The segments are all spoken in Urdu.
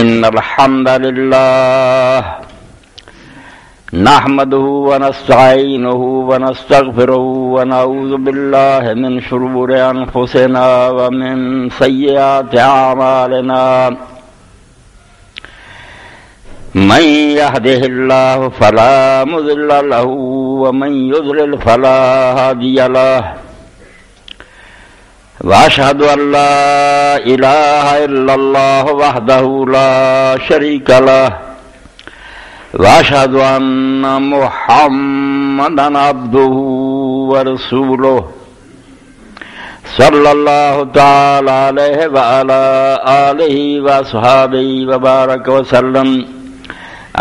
إن الحمد لله نحمده ونستعينه ونستغفره ونعوذ بالله من شرور أنفسنا ومن سيئات أعمالنا من يهده الله فلا مضل له ومن يضلل فلا هادي له وأشهد أن لا إله إلا الله وحده لا شريك له وأشهد أن محمدا عبده ورسوله صلى الله تعالى عليه وعلى آله وأصحابه وبارك وسلم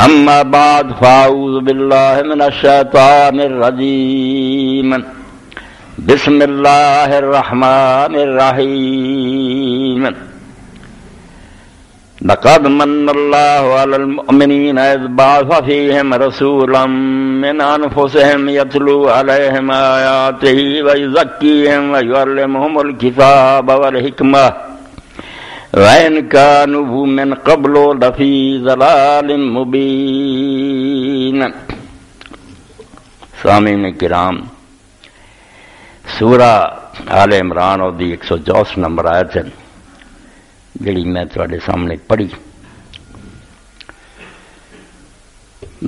أما بعد فأعوذ بالله من الشيطان الرجيم بسم الله الرحمن الرحيم لقد من الله على المؤمنين إذ بعث فيهم رسولا من أنفسهم يتلو عليهم آياته ويزكيهم ويعلمهم الكتاب والحكمة وإن كانوا من قبل لفي ضلال مبين. سامعین کرام، سورہ آل عمران اور دی 164 نمبر آیت ہے جڑی میں تواڈے سامنے پڑھی.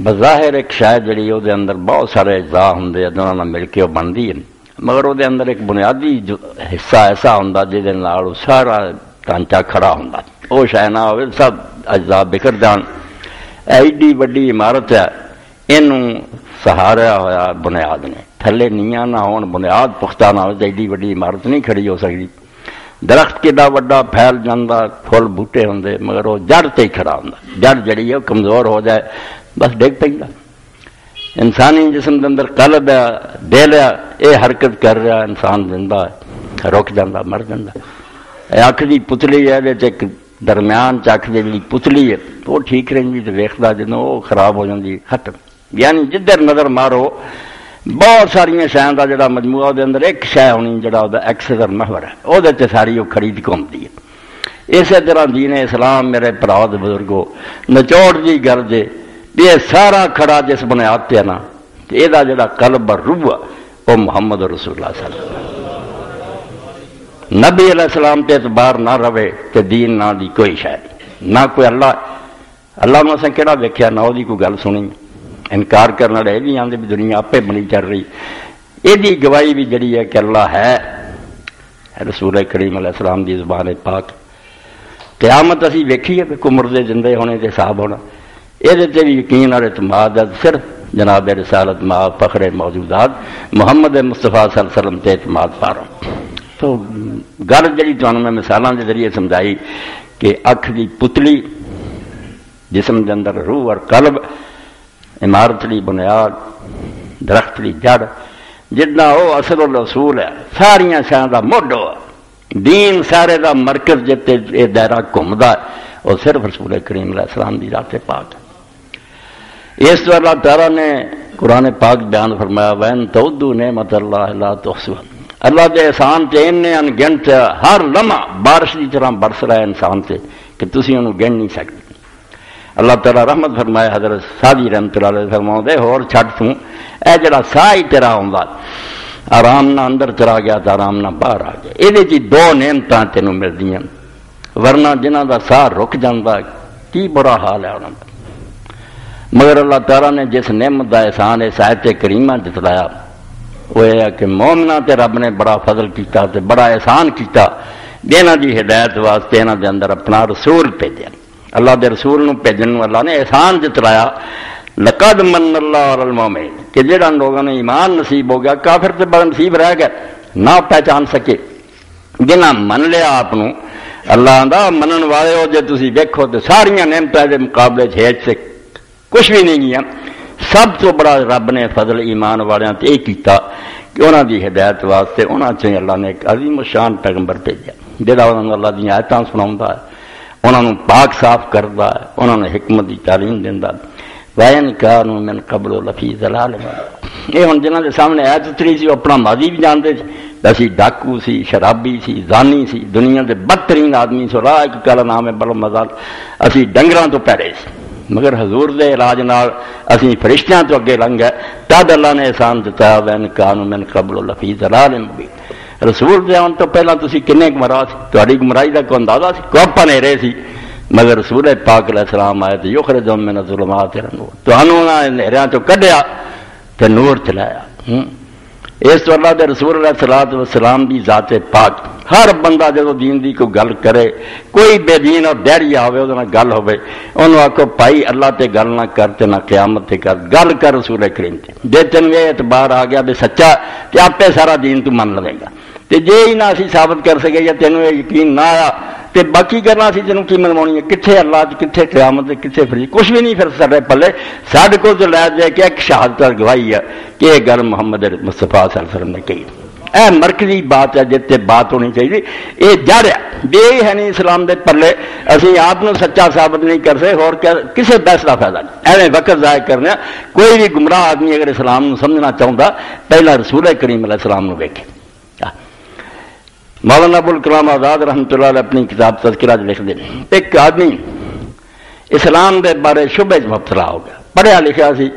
بظاہر ایک شاید جڑی او دے اندر بہت سارے اجزاء ہوندے ہیں جنہاں نال مل کے او بندی ہے، مگر او دے اندر ایک بنیادی جو حصہ ایسا ہوندا جے دے نال او سارا ڈھانچہ کھڑا ہوندا. او شاید نہ ہوئے سب اجزاء بکھر جان. ایڈی وڈی عمارت ہے، اینوں سہارا ہوا بنیاد نے، تھلے نیاں نہ ہون، بنیاد پختہ نہ ہو، ایڈی وڈی عمارت نہیں کھڑی ہو سکتی. درخت کیڈا وڈا پھیل جاندا، پھل بوٹے ہوندے، مگر وہ جڑ تے ہی کھڑا ہوندا. جڑ جڑی ہے کمزور ہو جائے بس ڈگ پیندا. انسانی جسم دے اندر قلب ہے، دل ہے، یہ حرکت کر رہا، انسان زندہ ہے، رک جاندا، مر جاندا. اکھ دی پتلی ہے، ایک درمیان چکھ دی جڑی پتلی ہے وہ ٹھیک رہندی تے ویکھدا جدوں وہ خراب ہو جاندی ختم. یعنی جدھر نظر مارو بہت ساریاں شیاں دا جڑا مجموعہ دے اندر ایک شے ہونی جڑا او دا ایکسر محور ہے، او دے تے ساری او کھڑی دی گھومدی ہے. اسی طرح دین اسلام میرے بھراؤ تے بزرگو نچوڑ دی گل جے یہ سارا کھڑا جس بنیاد تے نا تے اے دا جڑا قلب اور روح ہے او محمد رسول اللہ صلی اللہ علیہ وسلم. نبی علیہ السلام تے اعتبار نہ رہے تے دین نہ دی کوئی شے نہیں، نہ کوئی اللہ نو اساں کیڑا ویکھیا نہ او دی کوئی گل سنی. انکار کرنے والے یہ بھی آتے بھی دنیا آپ بنی چل رہی. یہ گواہی بھی جڑی ہے کہ اللہ ہے، رسول کریم علیہ السلام دی زبان پاک. قیامت اسی ویکھی ہے کہ مردے زندے ہونے کے حساب ہونا، یہ بھی یقین اور اعتماد ہے صرف جناب رسالت ما فخر موجودات محمد مصطفیٰ صلی اللہ علیہ وسلم تے اعتماد پا رہا. تو گل جڑی تمہیں میں مثالوں کے ذریعے سمجھائی کہ اکھ دی پتلی، جسم کے اندر روح اور قلب، عمارت لی بنیاد، درخت لی جڑ، جتنا وہ اصل الاصول ہے، ساریاں شاں دا موڈو ہے، دین سارے دا مرکز جتے یہ دائرہ گھومدا ہے اور صرف رسول کریم علیہ السلام دی ذات پاک ہے. اس طرح اللہ تعالیٰ نے قرآن پاک بیان فرمایا وَإِن تَعُدُّوا نِعْمَتَ اللَّهِ لَا تُحْصُوهَا. اللہ دے احسان تے اننے انگنت ہر لمحہ بارش دی طرح برس رہا ہے انسان تے کہ تسی انہوں گن نہیں سکتے. اللہ تعالیٰ رحمت فرمائے حضرت سادی رحمت اللہ علیہ فرماؤں دے اور چھٹ توں اے جڑا سا ہی تیرا ہوندا آرام نہ اندر چلا گیا تو آرام نہ باہر آ گیا. یہ جی دو نعمتاں تینوں ملدیاں، ورنہ جنہاں دا سا رک جاندا کی برا حال ہے انہاں دا. مگر اللہ تعالیٰ نے جس نعمت دا احسان اس آیت کریمہ جتلایا وہ یہ ہے کہ مومناں تے رب نے بڑا فضل کیتا تے بڑا احسان کیتا، انہاں دی ہدایت واسطے انہاں دے اندر اپنا رسول بھیجیا. اللہ دے رسول نو بھیجن اللہ نے احسان جتلایا لقد من اللہ علی المؤمنین کہ جہاں لوگوں نے ایمان نصیب ہو گیا، کافر تے بڑا نصیب رہ گیا نہ پہچان سکے. جنہاں من لیا آپ اللہ دا منن والے ہو جے تسی دیکھو تو ساریاں نعمتاں دے مقابلے ہیچ سے کچھ بھی نہیں گیا. سب تو بڑا رب نے فضل ایمان والیاں تے یہ کیتا کہ انہاں دی ہدایت واسطے انہاں چ اللہ نے ایک عظیم الشان پیغمبر بھیجا جہاں انہاں اللہ دی آیتاں سناوندا ہے، انہاں نوں پاک صاف کردا ہے، انہاں نے حکمت دی تعلیم دیندا. وَإِن كَانُوا مِن قَبْلُ لَفِي ضَلَالٍ مُبِينٍ. یہ ہن جنہاں دے سامنے آیت اتری سی اپنا ماضی بھی جانتے سی، اسی ڈاکو سی، شرابی سی، زانی سی، دنیا دے بد بدترین آدمی سو راہ ایک کالا نام ہے بڑا مزال اسی ڈنگراں تو پیڑے سی مگر حضور دے علاج نال اسی فرشتیاں تو اگے لنگ گئے تد اللہ نے احسان دتا وین کانوا من قبل لفی ضلال مبین رسول دے آن تو پہلا تسی کنے گمراہ سی تہاڈی گمراہی دا کوئی اندازہ سی کوپا نہیں رہے سی مگر رسول پاک علیہ السلام آئے تو یخرجہم من الظلمات الى النور تانوں اندھیریاں تو کڈیا تے نور چلایا اس تو اللہ دے رسول علیہ السلام دی ذات پاک ہر بندہ جدو دین دی کوئی گل کرے کوئی بے دین اور ڈیری آوے وہ گل ہوئے انہوں آکو پائی اللہ تے گل نہ کرتے نہ قیامت تے کر گل کر رسول کریم تے جے تینوں یہ اعتبار آ گیا بے سچا تے آپ پہ سارا دین تو من لے گا تے جے ہی نہ اسی ثابت کر سکے یا تینوں یہ یقین نہ آیا تے باقی کرنا اسی تینوں کی منوانی ہے کتھے اللہ کتھے قیامت کتھے فری کچھ بھی نہیں پھر سارے پلے ساڈے کو تو لے جائے کہ ایک شہادت اور گواہی ہے کہ یہ گل محمد مصطفیٰ صلی اللہ علیہ وسلم نے کہی اے مرکزی بات ہے جتنے بات ہونی چاہیے یہ جڑ بے ہے نہیں اسلام دے پلے اسی آپ کو سچا ثابت نہیں کر سکے اور کسی بحث کا فائدہ نہیں ایویں وقت ضائع کرنے کوئی بھی گمراہ آدمی اگر اسلام سمجھنا چاہتا پہلا رسول کریم علیہ السلام ویکھے مولانا ابوالکلام آزاد رحمۃ اللہ علیہ اپنی کتاب تذکرہ لکھ دیں ایک آدمی اسلام دے بارے شبے مبتلا ہو گیا پڑھیا لکھا سی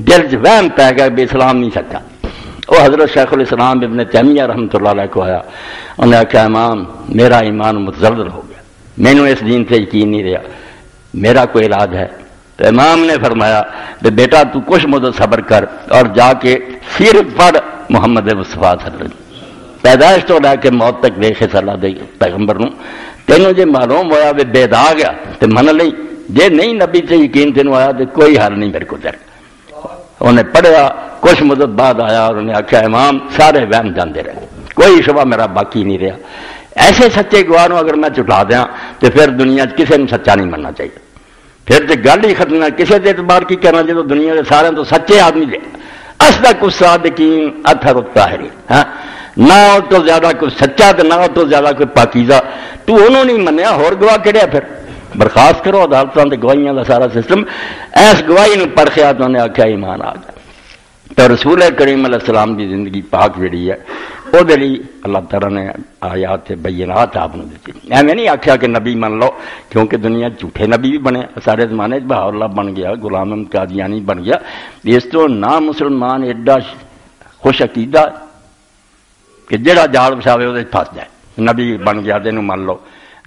دل چ وہم پی گیا بھی اسلام نہیں سچا وہ حضرت شیخ الاسلام ابن تیمیہ رحمۃ اللہ علیہ کو آیا انہوں نے آخیا امام میرا ایمان متزلزل ہو گیا مینوں اس دین سے یقین نہیں رہا میرا کوئی علاج ہے تو امام نے فرمایا کہ بیٹا تو کچھ مدت صبر کر اور جا کے سیرت پڑھ محمد مصطفیٰ صلی اللہ علیہ وسلم پیدائش تو لے کے موت تک دیکھے صلی اللہ علیہ پیغمبر نوں تینوں جے معلوم ہویا بھی بے دا گیا تو من لئی جے نہیں نبی سے یقین تینوں آیا تو کوئی حل نہیں میرے کو تیرے انہیں پڑھیا کچھ مدت بعد آیا اور انہیں آخیا امام سارے وہم جاندے رہے کوئی شبہ میرا باقی نہیں رہا ایسے سچے گواہ نو اگر میں چٹا دیا تو پھر دنیا کسی نے سچا نہیں مننا چاہیے پھر تو گل ہی ختم نہ کسی کے اعتبار کی کرنا جب دنیا کے سارے تو سچے آدمی دے اصدق الصادقین اطہر الطاہرین ہاں نہ تو زیادہ کوئی سچا تو نہ تو زیادہ کوئی پاکیزہ تو انہوں نہیں منیا اور گواہ کہڑیا پھر برخاست کرو عدالتوں کے گواہیاں کا سارا سسٹم ایس گواہی نے پرکھیا تو انہیں آخیا ایمان آ گیا تو رسول کریم علیہ السلام کی زندگی پاک جڑی ہے وہ اللہ تعالیٰ نے آیات بینات آپ نے دیتی ایویں نہیں آخیا کہ نبی من لو کیونکہ دنیا جھوٹے نبی بھی بنے سارے زمانے بہاء اللہ بن گیا غلام احمد قادیانی بن گیا اس تو نہ مسلمان ایڈا خوش عقیدہ کہ جڑا جال بچاوے وہ پھس جائے نبی بن گیا تینوں من لو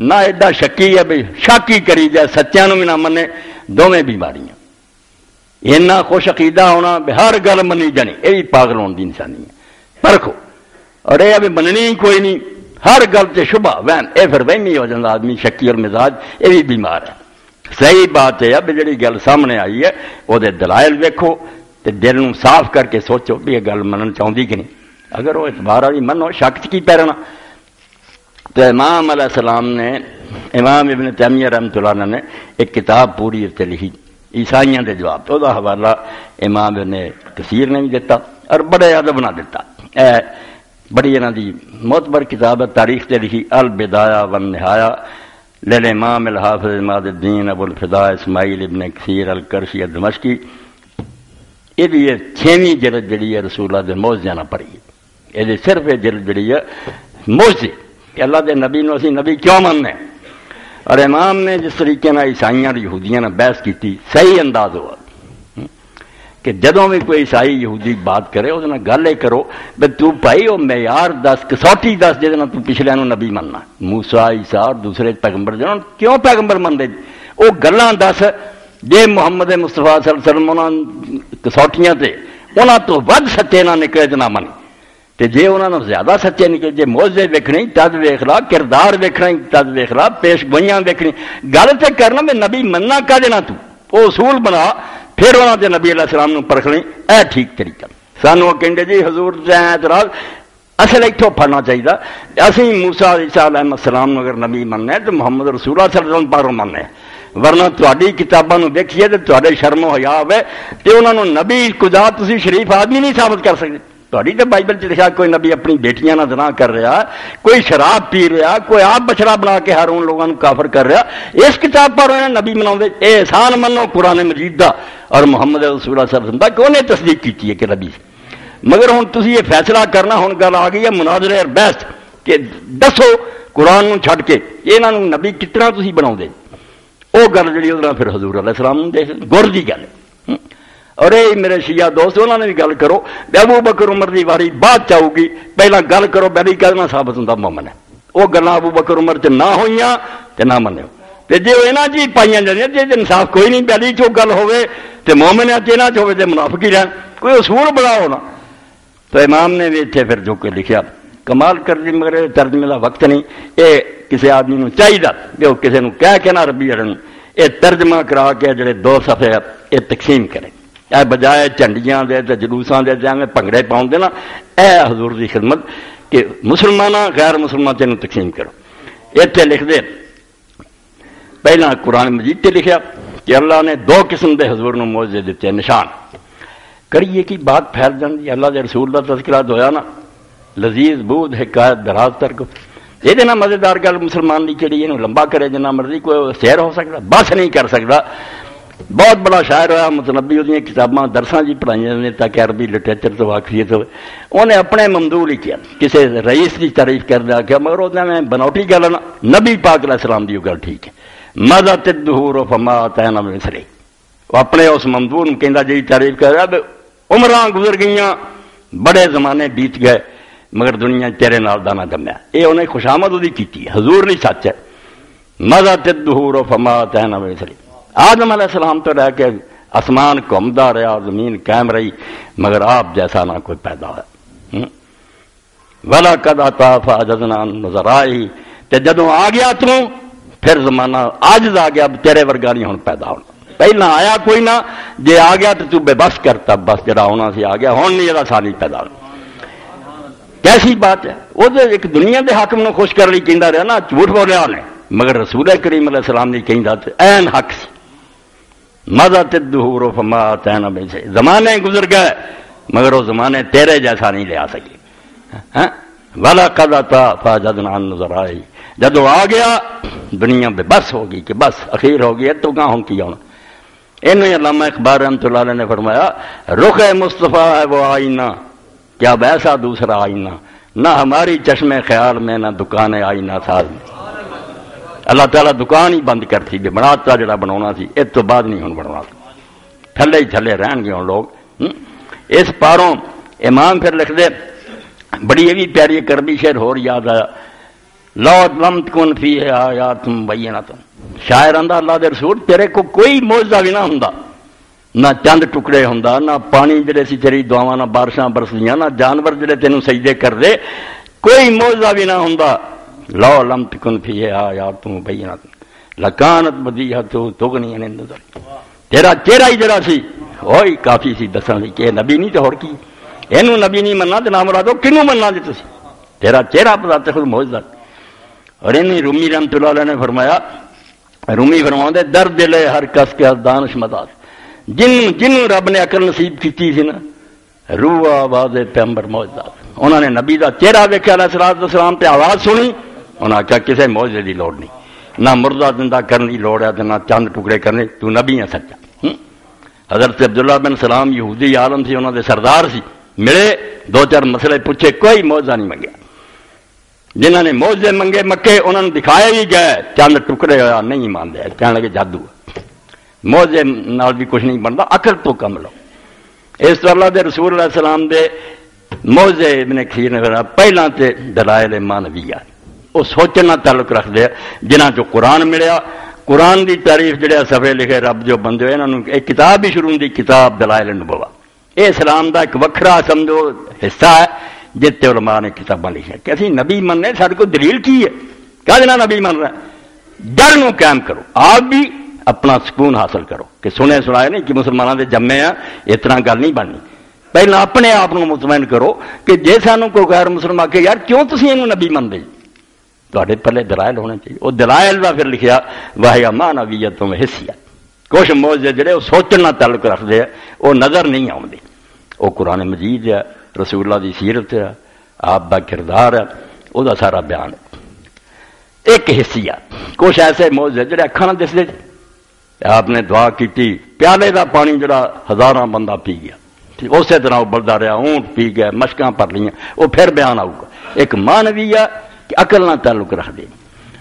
نہ ایڈا شکی ہے بھائی شاکی کری جائے سچیاں بھی نہ منے دونیں بیماریاں اینا خوش عقیدہ ہونا ہر گل منی جانی یہ بھی پاگل ہونے کی نشانی ہے پرکھو اور یہ بھی مننی ہی کوئی نہیں ہر گل سے شبہ وہم یہ پھر وہمی ہو جاتا آدمی شکی اور مزاج یہ بھی بیمار ہے صحیح بات ہے اب جڑی گل سامنے آئی ہے وہ دلائل ویکھو تو دل نو صاف کر کے سوچو بھی یہ گل منن چاہتی کہ نہیں اگر وہ اعتبار والی منو شک کی پیرنا تو امام علیہ السلام نے امام ابن تیمیہ رحمۃ اللہ علیہ نے ایک کتاب پوری اتنے لکھی عیسائیاں دے جواب تو دا حوالہ امام ابن کثیر نے بھی دیتا اور بڑے ادب بنا دیتا بڑی انہاں دی معتبر کتاب تاریخ تے لکھی البدایہ والنہایہ للامام الحافظ عماد الدین ابو الفداء اسماعیل ابن کثیر القرشی دمشقی یہ 6ویں جلد جڑی ہے رسول اللہ دے معجزے نہ پڑھی یہ صرف یہ جلد جڑی ہے معجزے کہ اللہ دے نبی نو اسی نبی کیوں مننے اور امام نے جس طریقے نہ عیسائیاں یہودیاں نے بحث کی صحیح انداز ہوا کہ جدوں بھی کوئی عیسائی یہودی بات کرے وہ گل یہ کرو بھائی تو بھائی وہ معیار دس کسوٹی دس جہاں تو پچھلے نبی مننا موسیٰ عیسیٰ اور دوسرے پیغمبر جنہوں کیوں پیغمبر منتے وہ گلاں دس جے محمد مصطفیٰ صلی اللہ علیہ وسلم انہوں کسوٹیاں تے انہوں تو ود سچے نہ نکلے تو نہ منی تے جے انہوں نے زیادہ سچے نکلے جے معجزے ویکھنے تد ویکھ لا کردار ویکھنا تد ویکھ لا پیش گوئیاں ویکھنی گل تے کرنا میں نبی مننا کا دینا تو وہ اصول بنا پھر انہوں نے نبی علیہ السلام نو پرکھ لیں اے ٹھیک طریقہ سانو کہندے جی حضور سے اعتراض اصل اتوں پڑھنا چاہیے اسی موسیٰ عیسیٰ علیہ السلام نو اگر نبی مننے تو محمد رسول اللہ صلی اللہ علیہ وسلم پاروں مننے ورنہ تہاڈی کتاباں نو دیکھیے تے تہاڈے شرم و حیا ہوے تے انہاں نو نبی خدا تسی شریف آدمی نہیں ثابت کر سکتے تہاڈی تے بائبل چ لکھا کوئی نبی اپنی بیٹیاں نال زنا کر رہا کوئی شراب پی رہا کوئی آپ بچڑا بنا کے ہر ان لوگوں کو کافر کر رہا اس کتاب پر انہوں نے نبی مناؤندے اے احسان منو قرآن مجید دا اور محمد رسول اللہ صلی اللہ علیہ وسلم دا کہ انہیں تصدیق کی ہے کہ نبی مگر ہن تسی یہ فیصلہ کرنا ہن گل آ گئی ہے مناظرے اور بحث کہ دسو قرآن نو چھڈ کے انہاں نوں نبی کتنا تسی بناؤندے وہ گل جی وہ پھر حضور علیہ السلام دیکھ گر کی گل ہے۔ اور یہ میرے شیعہ دوست انہوں نے بھی گل کرو ابو بکر عمر کی واری بعد چاہو گی، پہلے گل کرو بیلی کہنا ثابت ہوتا مومن ہے، وہ گلاں ابو بکر عمر چ نہ ہوئیاں تے نہ منو، تے جے یہاں جی پائیاں جانیاں جی انصاف کوئی نہیں بیلی چو گل ہوے تے مومن ہے یہاں چ ہوے تے منافق ہی رہن، کوئی اصول بڑا ہونا۔ تو امام نے بھی اتنے پھر جو کہ لکھیا کمال کر دی، مگر ترجمے کا وقت نہیں، یہ کسی آدمی کو چاہیے کہ وہ کسی کو کہہ کے نہ ربی اڑن، یہ ترجمہ کرا کے جڑے 2 صفحے یہ تقسیم کرے، اے بجائے جھنڈیاں دے تے جلوساں دے جانے بھنگڑے پاؤں دے نا، اے حضور دی خدمت کہ مسلمان غیر مسلمان تینوں تقسیم کرو۔ اتنے لکھ دے پہلا قرآن مجید تے لکھیا کہ اللہ نے 2 قسم دے حضور نو معجزے دیتے نشان، کریے کی بات پھیل جاندی، اللہ دے رسول دا تذکرہ ہویا نا، لذیذ بود حکایت دراز ترک، یہ مزیدار گل مسلمان کی چڑی یہ لمبا کرے جنا مرضی، کوئی سیر ہو سکتا بس نہیں کر سکتا۔ بہت بڑا شاعر ہوا متنبی، وہ کتاباں درساں جی پڑھائیاں تاکہ عربی لٹریچر تو واقفیت ہوئے، انہیں اپنے ممدوح لکھیا کسی رئیس کی تعریف کر دیا کہ مگر وہ بنوٹی گل نا، نبی پاک علیہ السلام کی گل ٹھیک ہے، ماذا تدہور و فما تینا مصری، وہ اپنے اس ممدوح کہندا جی تعریف کر رہا عمراں گزر گئیاں، بڑے زمانے بیت گئے مگر دنیا تیرے نال دا نہ جمیا، یہ انہیں خوشامد وہی کی حضور نہیں سچ ہے۔ ماذا تدہور و فما تینا مصری، آدم علیہ السلام تو رہ کے آسمان گھومتا رہا، زمین قائم رہی، مگر آپ جیسا نہ کوئی پیدا ہوا۔ وَلَقَدْ أَتَىٰ فَأَعْجَزْنَا عَن نُظَرَائِهِ، تے جدوں آ گیا تو پھر زمانہ عاجز آ گیا، تیرے ورگا نہیں ہن پیدا ہونا، پہلا آیا کوئی نہ، جے آ گیا تو بے بس کرتا، بس جڑا ہونا سی آ گیا، ہن نہیں جڑا سانی پیدا ہونا۔ کیسی بات ہے، وہ تو ایک دنیا دے حاکم نو خوش کر لی کہندا رہا نا، جھوٹ بولیا نے، مگر رسول کریم علیہ السلام نے کہندا تے عین حق سی۔ ماذا تدہور و فما تینا مصری، زمانے گزر گئے مگر وہ زمانے تیرے جیسا نہیں لے آ سکے۔ وَلَقَدْ أَتَىٰ فَأَعْجَزْنَا عَن نُظَرَائِهِ، جدو آ گیا دنیا بے بس ہوگی کہ بس اخیر ہو گئی، تو کہاں ہوں کی ہونا۔ انہیں علامہ اقبال رحمۃ اللہ علیہ نے فرمایا رخ مصطفیٰ ہے وہ آئینہ، کیا ویسا دوسرا آئینہ، نہ ہماری چشم خیال میں نہ دکان آئینہ ساز میں۔ اللہ تعالیٰ دکان ہی بند کرتی بھی بناتا جڑا بنانا سی، اس تو بعد نہیں ہوں بنانا، تھلے ہی تھلے رہن گے ہوں لوگ۔ اس پاروں امام پھر لکھ دے بڑی یہ بھی پیاری کربی شعر ہور یاد آیا، لو لم تکن فیہ آیات بینۃ، شاعر آندا اللہ دے رسول تیرے کو کوئی معجزہ بھی نہ ہوندا، نہ چند ٹکڑے ہوندا، نہ پانی جڑے سی تیری دعاواں نہ بارشاں برسدیاں، نہ جانور جڑے تینوں سجدے کر دے، کوئی معجزہ بھی نہ ہوندا، لو لم تکن فیہ آیات بینۃ لکانت بدیہۃ تغنی عن النظر، تیرا چہرہ ہی جڑا سی وہی کافی سی دسن لی کہ نبی نہیں تو ہور کی، اینوں نبی نہیں مننا تے نہ مرادو کنوں مننا جے تسی، تیرا چہرہ بذات خود معجزہ۔ اور انہیں رومی رحمۃ اللہ علیہ نے فرمایا، رومی فرماؤں درد دل ہر کس کے دانش مدار، جنوں رب نے عقل نصیب کی سی نا، روح آواز پیغمبر معجزات، انہوں نے نبی دا چہرہ ویکھیا علیہ الصلوۃ والسلام تے آواز سنی، انہوں نے آخیا کسی معجزے دی لوڑ نہیں، نہ مردہ زندہ کرنے کی لوڑ ہے نہ چند ٹکڑے کرنے، تو نبی ہے سچا۔ حضرت عبداللہ بن سلام یہودی عالم سی، انہوں دے سردار سی، ملے 2-4 مسئلے پوچھے، کوئی معجزہ نہیں منگیا، جنہوں نے معجزے منگے مکے انہوں نے دکھائے بھی گئے، چند ٹکڑے ہوا نہیں مانتے، کہنے لگے جادو، معجزے نال بھی کچھ نہیں بنتا، عقل تو کم لو۔ اس طرح اللہ دے رسول علیہ السلام دے معجزے ابن کثیر نے پہلا تے دلائل مانویہ، وہ سوچنا تعلق رکھ دے، جنہاں جو قرآن ملیا، قرآن دی تعریف جڑے صفحے لکھے رب جو بندے ہوئے، انہوں نے ایک کتاب بھی شروع دی، کتاب دلائل النبوہ، یہ اسلام دا ایک وکھرا سمجھو حصہ ہے جتے علماء نے کتاباں لکھی کہ اسی نبی مننے، سارے کو دلیل کی ہے، کیا جنا نبی من رہا ہے، ڈر نو قائم کرو، آپ بھی اپنا سکون حاصل کرو کہ سنے سنائے نہیں کہ مسلمانوں دے جمے ہیں، اتنا گل نہیں بننی، پہلا اپنے آپ کو مطمئن کرو کہ جے سانوں کو غیر مسلمان کہ یار کیوں تسی اینوں نبی من دے، تواڈے پہلے دلائل ہونے چاہیے، وہ دلائل دا پھر لکھیا واہیا معنویت و حسیت، کچھ معجزے جڑے وہ سوچنا تعلق رکھتے ہیں، وہ نظر نہیں آؤندے، وہ قرآن مجید ہے، رسول اللہ دی سیرت ہے، آپ دا کردار ہے، وہ دا سارا بیان ہے۔ ایک حسیت، کچھ ایسے معجزے جڑے اکھاں نال دسدے، آپ نے دعا کیتی، پیالے دا پانی جڑا ہزاراں بندہ پی گیا، اسی طرح وہ بلدا رہا، اونٹ پی گیا، مشکاں پر لیاں، وہ پھر بیان آؤ گا۔ ایک معنویہ کہ عقل نہ تعلق رکھ دے.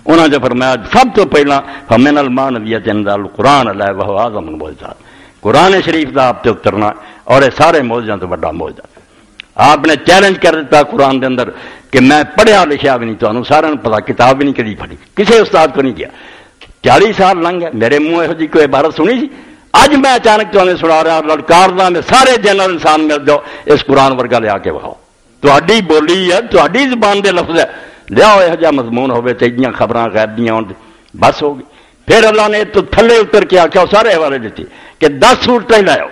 انہوں نے فرمایا سب تو پہلا فمن المانویت انزال القرآن علیہ وہو اعظم المعجزات، قرآن شریف دا آپ تے اترنا اور یہ سارے معجزات تو بڑا معجزہ. آپ نے چیلنج کر دیتا قرآن دے اندر کہ میں پڑھیا لکھیا بھی نہیں، تو سارے پتا کتاب بھی نہیں کدی پڑھی، کسی استاد کو نہیں کیا. 40 سال لنگ گئے، میرے منہ یہو جی کوئی عبارت سنی سی؟ اج میں اچانک تمہیں سنا رہا للکاردا میں سارے جنرل انسان مل جاؤ اس قرآن ورگا لیا کے بخاؤ. تہاڈی بولی ہے، تہاڈی زبان دے لفظ ہے، لیاؤ یہ جا مضمون ہوے تے اتنی خبراں غیب دیاں ہون بس ہو گئی. پھر اللہ نے تو تھلے اتر کے آخیا سارے حوالے دیتے کہ 10 صورتیں لاؤ،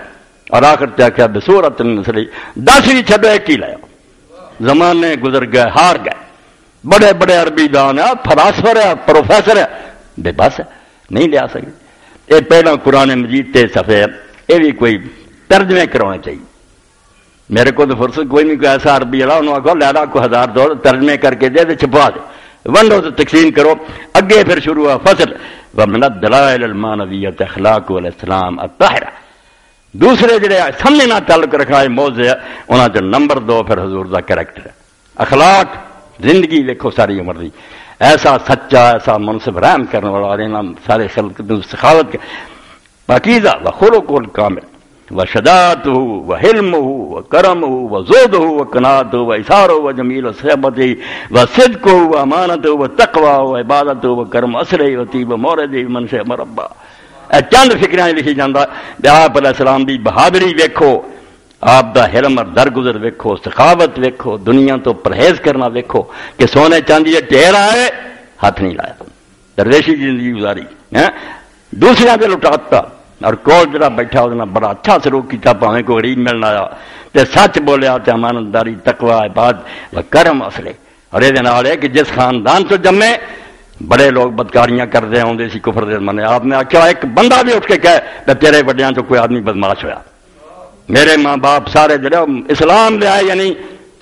اور آخر تے آخیا بسورۃ النصر 10 بھی چھڈو ایک ہی لاؤ. زمانے گزر گئے، ہار گئے. بڑے بڑے عربی دان ہے، فلاسفر ہے، پروفیسر ہے، بے بس ہے، نہیں لیا سکتے. یہ پہلا قرآن مجید تے صفحے یہ بھی کوئی ترجمے کروانے چاہیے. میرے کو تو فرصت کوئی نہیں، کوئی ایسا عربی والا انہوں نے لیلا کو 1000 دو ترجمے کر کے دے چھپا دے، ونڈو سے تقسیم کرو. اگے پھر شروع ہوا فصل ومن الدلائل المانویۃ اخلاق والاسلام الطاہرہ. دوسرے جڑے سمجھنا تعلق رکھنا ہے موضوع ہے انہاں چ نمبر 2 پھر حضور دا کریکٹر ہے، اخلاق. زندگی دیکھو ساری عمر دی ایسا سچا، ایسا منصف رحم کرنے والا، سارے خلق سخاوت کے پاکیزہ وخلق الکامل وشجاعتہ وحلمہ وکرمہ وزہدہ وقناعتہ وإثارہ وجمیل صحبتہ وصدقہ وامانتہ وتقویٰ وعبادتہ وکرم اصلہ وطیب موردہ ومنشأ مربہ. چند فکریں لکھی جاندہ. آپ علیہ السلام دی بہادری ویکھو، آپ دا حلم اور درگزر ویکھو، سخاوت ویکھو، دنیا تو پرہیز کرنا ویکھو کہ سونے چاندی ڈھیر آئے ہاتھ نہیں لایا، درویشی زندگی گزاری. دوسرے پہ لٹاتا اور کول جڑا بیٹھا وہ بڑا اچھا سلوک کیتا، پاویں کو غریب ملنا آیا تے سچ بولیا تے امانتداری تقوی عبادت و کرم اصلے. اور یہ نال ہے کہ جس خاندان تو جمے بڑے لوگ بدکاریاں کرتے آتے سی کفر دے منے، آپ نے آخیا ایک بندہ بھی اٹھ کے کہے تیرے بڑیاں تو کوئی آدمی بدماش ہویا. میرے ماں باپ سارے جڑے اسلام لے آئے یعنی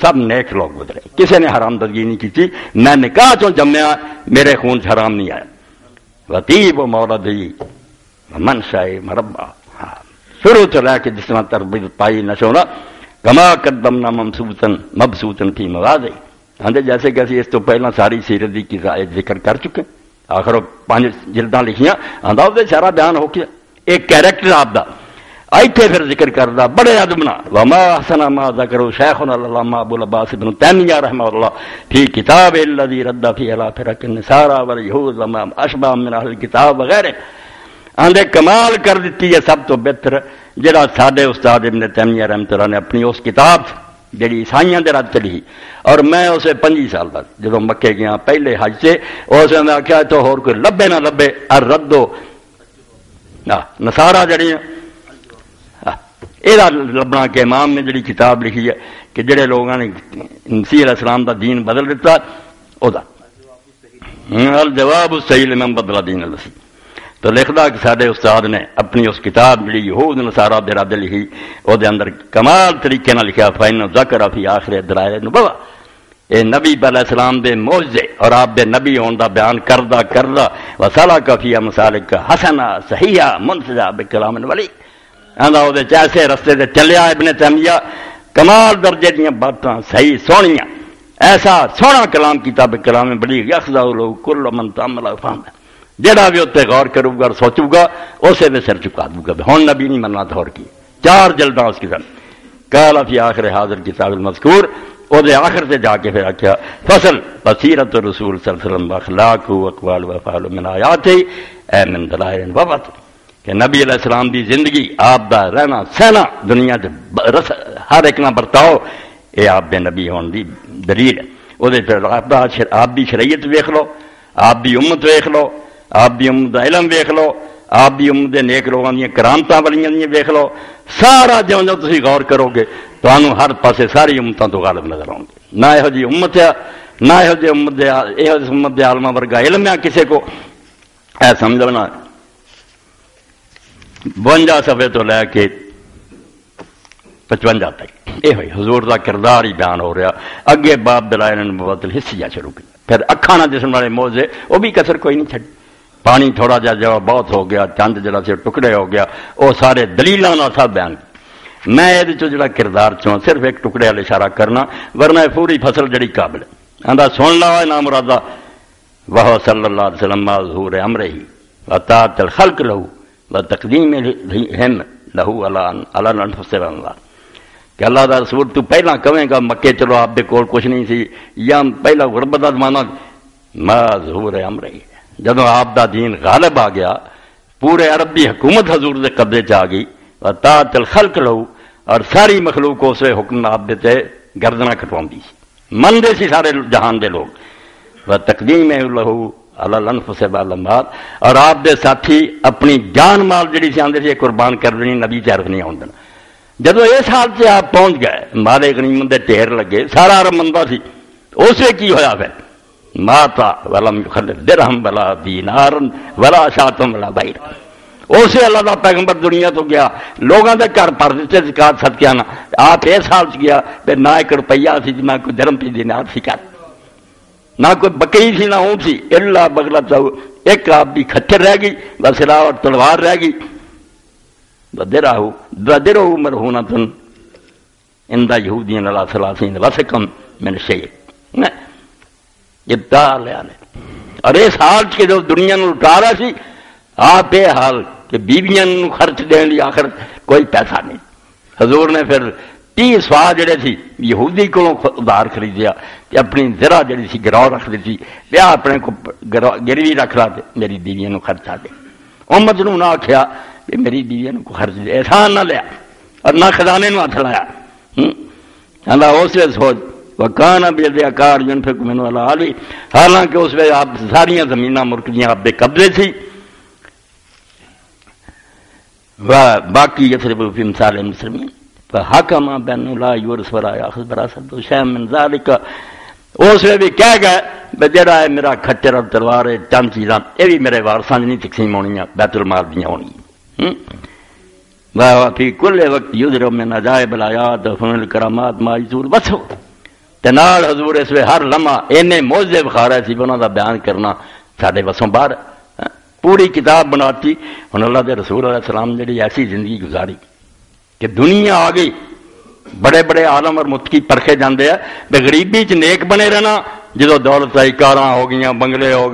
سب نیک لوگ گزرے، کسی نے حرام درگی نہیں کی. میں نکاح چوں جمیا، میرے خون سے حرام نہیں آیا. وطیب و موردی منشأ مربع. شروع سے لے کے جس طرح تربیت پائی نشونا کما قدمنا مبسوطن فی مواضع. آندے جیسے کہ اس تو پہلا ساری سیرت کی ذکر کر چکے، آخر 5 جلداں لکھیاں، آندا وہ سارا بیان ہو گیا. ایک کیریکٹر آپ دا ایتھے پھر ذکر کردا بڑے ادب نال. وما احسن ما ذکر شیخنا العلامہ ابو العباس ابن تیمیہ رحمہ اللہ فی کتاب الذی رد فی علی فرق النصارى والیہود وما اشبہ من اہل الکتاب وغیرہ. آندے کمال کر دیتی ہے سب تو بہتر جڑا ساڈے استاد ابن تیمیہ رحمۃ اللہ نے اپنی اس کتاب جڑی عیسائیاں دے رد چلی، اور میں اسے 25 سال بعد جدو مکے گیا پہلے حج سے اس میں آخیا تو ہور کوئی لبے نہ لبے الردو نصارہ جڑیاں یہ لبنا کہ امام نے جڑی کتاب لکھی ہے کہ جڑے لوگوں نے مسیح علیہ السلام دا دین بدل دیتا او دا الجواب الصحیح لمن بدل دین المسیح. تو لکھدا کہ سارے استاد نے اپنی اس کتاب جڑی یہود نصارہ دے رد لکھی او دے اندر کمال طریقے نال لکھیا فین ذکر فی آخر دلائل النبوہ. اے نبی علیہ السلام دے معجزے اور آپ دے نبی ہون دا بیان کردا وسلک فی مسالک حسنہ صحیحہ منسجہ بکلام الولی. آندا او دے ایسے رستے تے چلیا ابن تیمیہ، کمال درجے دیاں باتاں صحیح سونیاں، ایسا سونا کلام کیتا بکلام بڑی یخذا لو کل من تامل فہم. جڑا بھی اتنے غور کروں گا اور سوچوں گا اسے میں سر چکا دوں گا. ہوں نبی نہیں مننا تو اور کی 4 جلداں اس کی سن قال فی آخر حاضر کتاب المذکور. او دے آخر سے جا کے پھر آخیا فصل بصیرت الرسول صلی اللہ علیہ وسلم واخلاق و اقوال و افعال من آیات اے من دلائل وبت. کہ نبی علیہ السلام دی زندگی آپ دا رہنا سہنا دنیا ہر ایک نہ برتاؤ یہ آپ دے نبی ہون دی دلیل ہے. وہ پھر آپ دی شریعت ویکھ لو، آپ دی امت ویکھ لو، آپ دی امت دا علم ویکھ لو، آپ دی امت دے نیک لوگاں دی کرامتاں والیاں دی ویکھ لو. سارا جو تسی غور کرو گے تانوں ہر پاسے ساری امتاں تو غالب نظر آؤں گے. نہ یہو جی امت ہے، نہ یہو جی امت دے عالماں ورگا علم ہے کسے کو. اے سمجھنا 52 صفحے تو لے کے 55 تک یہ ہوئی حضور دا کردار ہی بیان ہو رہا. اگے باب دلائل النبوۃ الحسیہ شروع کیا، پھر اکھاں نہ جسم والے موضوع وہ بھی کسر کوئی نہیں چھڈی. پانی تھوڑا جا جب بہت ہو گیا، چند جڑا سے ٹکڑے ہو گیا، وہ سارے دلیلاں نال سب بیان. میں یہ جڑا کردار چوں صرف ایک ٹکڑے والے اشارہ کرنا، ورنہ پوری فصل جڑی قابل ہے. آندا سن لا نا مرادا وہ صلی اللہ علیہ وسلم ظہور امرہ وطاعت الخلق لہو وتقدیم ہم لہو علی انفس اللہ کہ اللہ دا رسول تو پہلا کہیں گا مکے چلو آپ دے کول کچھ نہیں سی یا پہلا غربت دا زمانہ ما ظہور امرہ جدوں آپ دا دین غالب آ گیا پورے عرب دی حکومت حضور دے قبضے چ آ گئی وطاعت الخلق لہو اور ساری مخلوق اسے حکم آپ دے تے گردناں کٹواندی سی مندے سی سارے جہان دے لوگ وتقدیم لہو علی الانفس والمال اور آپ دے ساتھی اپنی جان مال جڑی سی آندے سی قربان کر دینی نبی تے عرض نہیں آن دینا جدو اس حال سے آپ پہنچ گئے مالے غنیمت دے ٹھیر لگے سارا عرب مندہ سی اس سے کی ہویا پھر ماتا ولم یخلف درہم ولا دینار ولا شاتم ولا بعیر اسے اللہ دا پیغمبر دنیا تو گیا لوگوں دے گھر پر دیتے زکات صدقہ نہ آپ اس حال سے گیا پھر نہ ایک روپیہ سی نہ کوئی درہم سی دینار سی کر نہ کوئی بکری سی نہ اونٹ سی الا بغلت ایک آپ کی کھچر رہ گئی بسلا اور تلوار رہ گئی درہ مرہونۃ عند یہودین علی ثلاثین وسقم من شیء یہ دال ہے اور اس حال کے جو دنیا نو لٹا رہا سی آپ یہ حال کہ بیویاں نو خرچ دین لی آخر کوئی پیسہ نہیں حضور نے پھر 30 سوا جڑے سی یہودی کو ادھار خریدیا کہ اپنی ذرا جڑی سی گراؤ رکھ دیتی پیا اپنے کو گروی رکھ رہا میری بیویاں نو خرچہ دے امت نو نہ آکھیا کہ میری بیویاں کو خرچ دے احسان نہ لیا اور نہ خزانے نو ہاتھ لایا اللہ اس وقت سوچ وکانا بید اکار ينفق من علی حالانکہ اس وقت آپ ساریاں زمیناں ملکیاں آپ بے قبضے تھی باقی یثرب فی امثال المسلمین فحکم بین لا یورث ولا یاخذ وراثۃ شیئا من ذلک اس وقت بھی کہہ گئے جڑا ہے میرا کھچر اور تلوار ہے چند چیزاں یہ بھی میرے وارثاں نہیں تقسیم ہونیاں بیت المال دیاں ہونیاں فی کل وقت یذر من عجائب الآیات وفن الکرامات ما یزول وصف تنال حضور اس وقت ہر لمحہ اینے موجزے بخا رہے سی انہاں دا بیان کرنا ساڈے وسوں باہر پوری کتاب بناتی ہن اللہ دے رسول علیہ السلام جڑی ایسی زندگی گزاری کہ دنیا آ گئی بڑے بڑے عالم اور متقی پرکھے جاندے ہیں بے غریبی چ نیک بنے رہنا جدو دولت آئی کاراں ہو گئیاں بنگلے ہو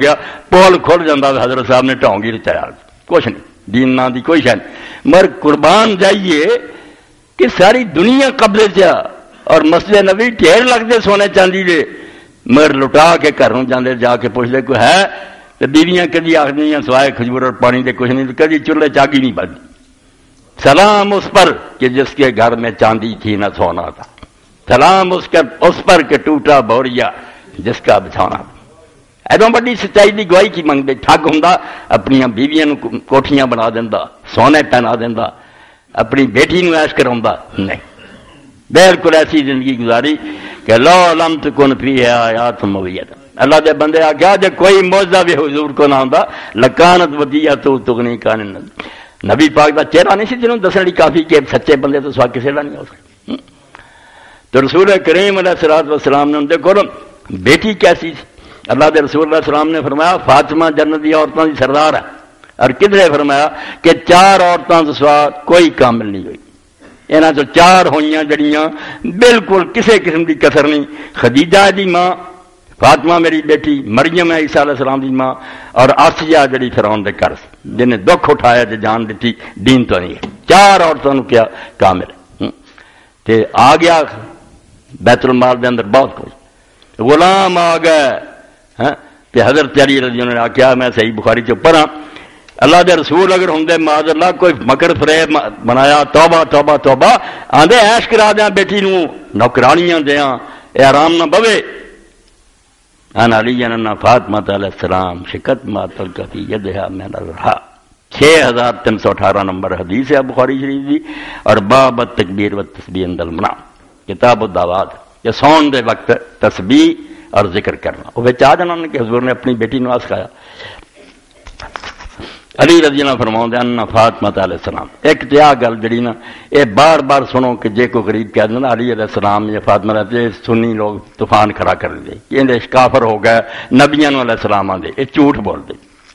گیا پول کھل جاندہ حضرت صاحب نے ٹھونگی رچایا کچھ نہیں دین نہ دی کوئی شے نہیں مگر قربان جائیے کہ ساری دنیا قبضے چ اور مسجد نبی ڈھیر لگتے سونے چاندی دے مگر لٹا کے گھروں جاندے جا کے پوچھتے کوئی ہے تو بیویاں کدی آخری سوائے کھجور اور پانی دے کچھ نہیں کدی چولہے چاگی نہیں بجتی سلام اس پر کہ جس کے گھر میں چاندی تھی نہ سونا تھا سلام اس پر کہ ٹوٹا بوریا جس کا بچھونا تھا ایدوں بڑی سچائی دی گواہی کی منگتے ٹھگ ہوں اپنی بیویاں کوٹھیاں بنا دینا سونے پہنا دینا اپنی بیٹی نو عیش کراؤں نہیں بالکل ایسی زندگی گزاری کہ لو لم تکن فیہا آیات مویت اللہ دے بندے آ گیا جب کوئی موجزہ بھی حضور کو نہ ہوندا لکانت ودیعۃ تغنی کان نبی پاک دا چہرہ نہیں سی جنہوں دسن لی کافی کہ سچے بندے تو سوا کسے دا نہیں ہو سکتے تو رسول کریم علیہ الصلوۃ والسلام نے دیکھو بیٹی کیسی تھی اللہ دے رسول علیہ السلام نے فرمایا فاطمہ جنت دی عورتوں دی سردار ہے اور کدھر فرمایا کہ 4 عورتوں تو سوا کوئی کامل نہیں ہوئی انہاں تو 4 ہوئیاں جڑیاں بالکل کسے قسم دی کسر نہیں خدیجہ دی ماں فاطمہ میری بیٹی مریم عیسیٰ علیہ السلام دی ماں اور آسیہ جڑی فرعون دے گھر جنہیں دکھ اٹھایا تے جان دیتی دین تو نہیں ہے 4 عورتوں نے کیا کامل تے آ گیا بیت المال دے اندر بہت کچھ غلام آ گئے تے حضرت علی رضی اللہ عنہ نے کیا میں صحیح بخاری چ پڑھا اللہ دے رسول اگر ہوں معاذ اللہ کوئی مکر فریب بنایا توبہ توبہ توبہ آندے عیش کرا دیاں بیٹی نو نوکرانیاں دیاں اے آرام نہ بوے ان علی ان فاطمہ علیہ السلام شکت ما تلک فی یدہا من الرحا 6318 نمبر حدیث ہے بخاری شریف دی اور باب التکبیر والتسبیح عند المنام کتاب الدعوات یہ سون دے وقت تسبیح اور ذکر کرنا وہ چاہ جانا کہ حضور نے اپنی بیٹی نو سکھایا علی رضی اللہ فرماؤں ان فاطمہ علیہ السلام ایک تیا گل جڑی نا یہ بار بار سنو کہ جے کو غریب کہہ دینا علی علیہ السلام یا فاطمہ رہتے سنی لوگ طوفان کھڑا کر دے کہ اندے کافر ہو گئے نبیوں علیہ السلام آدھے یہ جھوٹ بول دے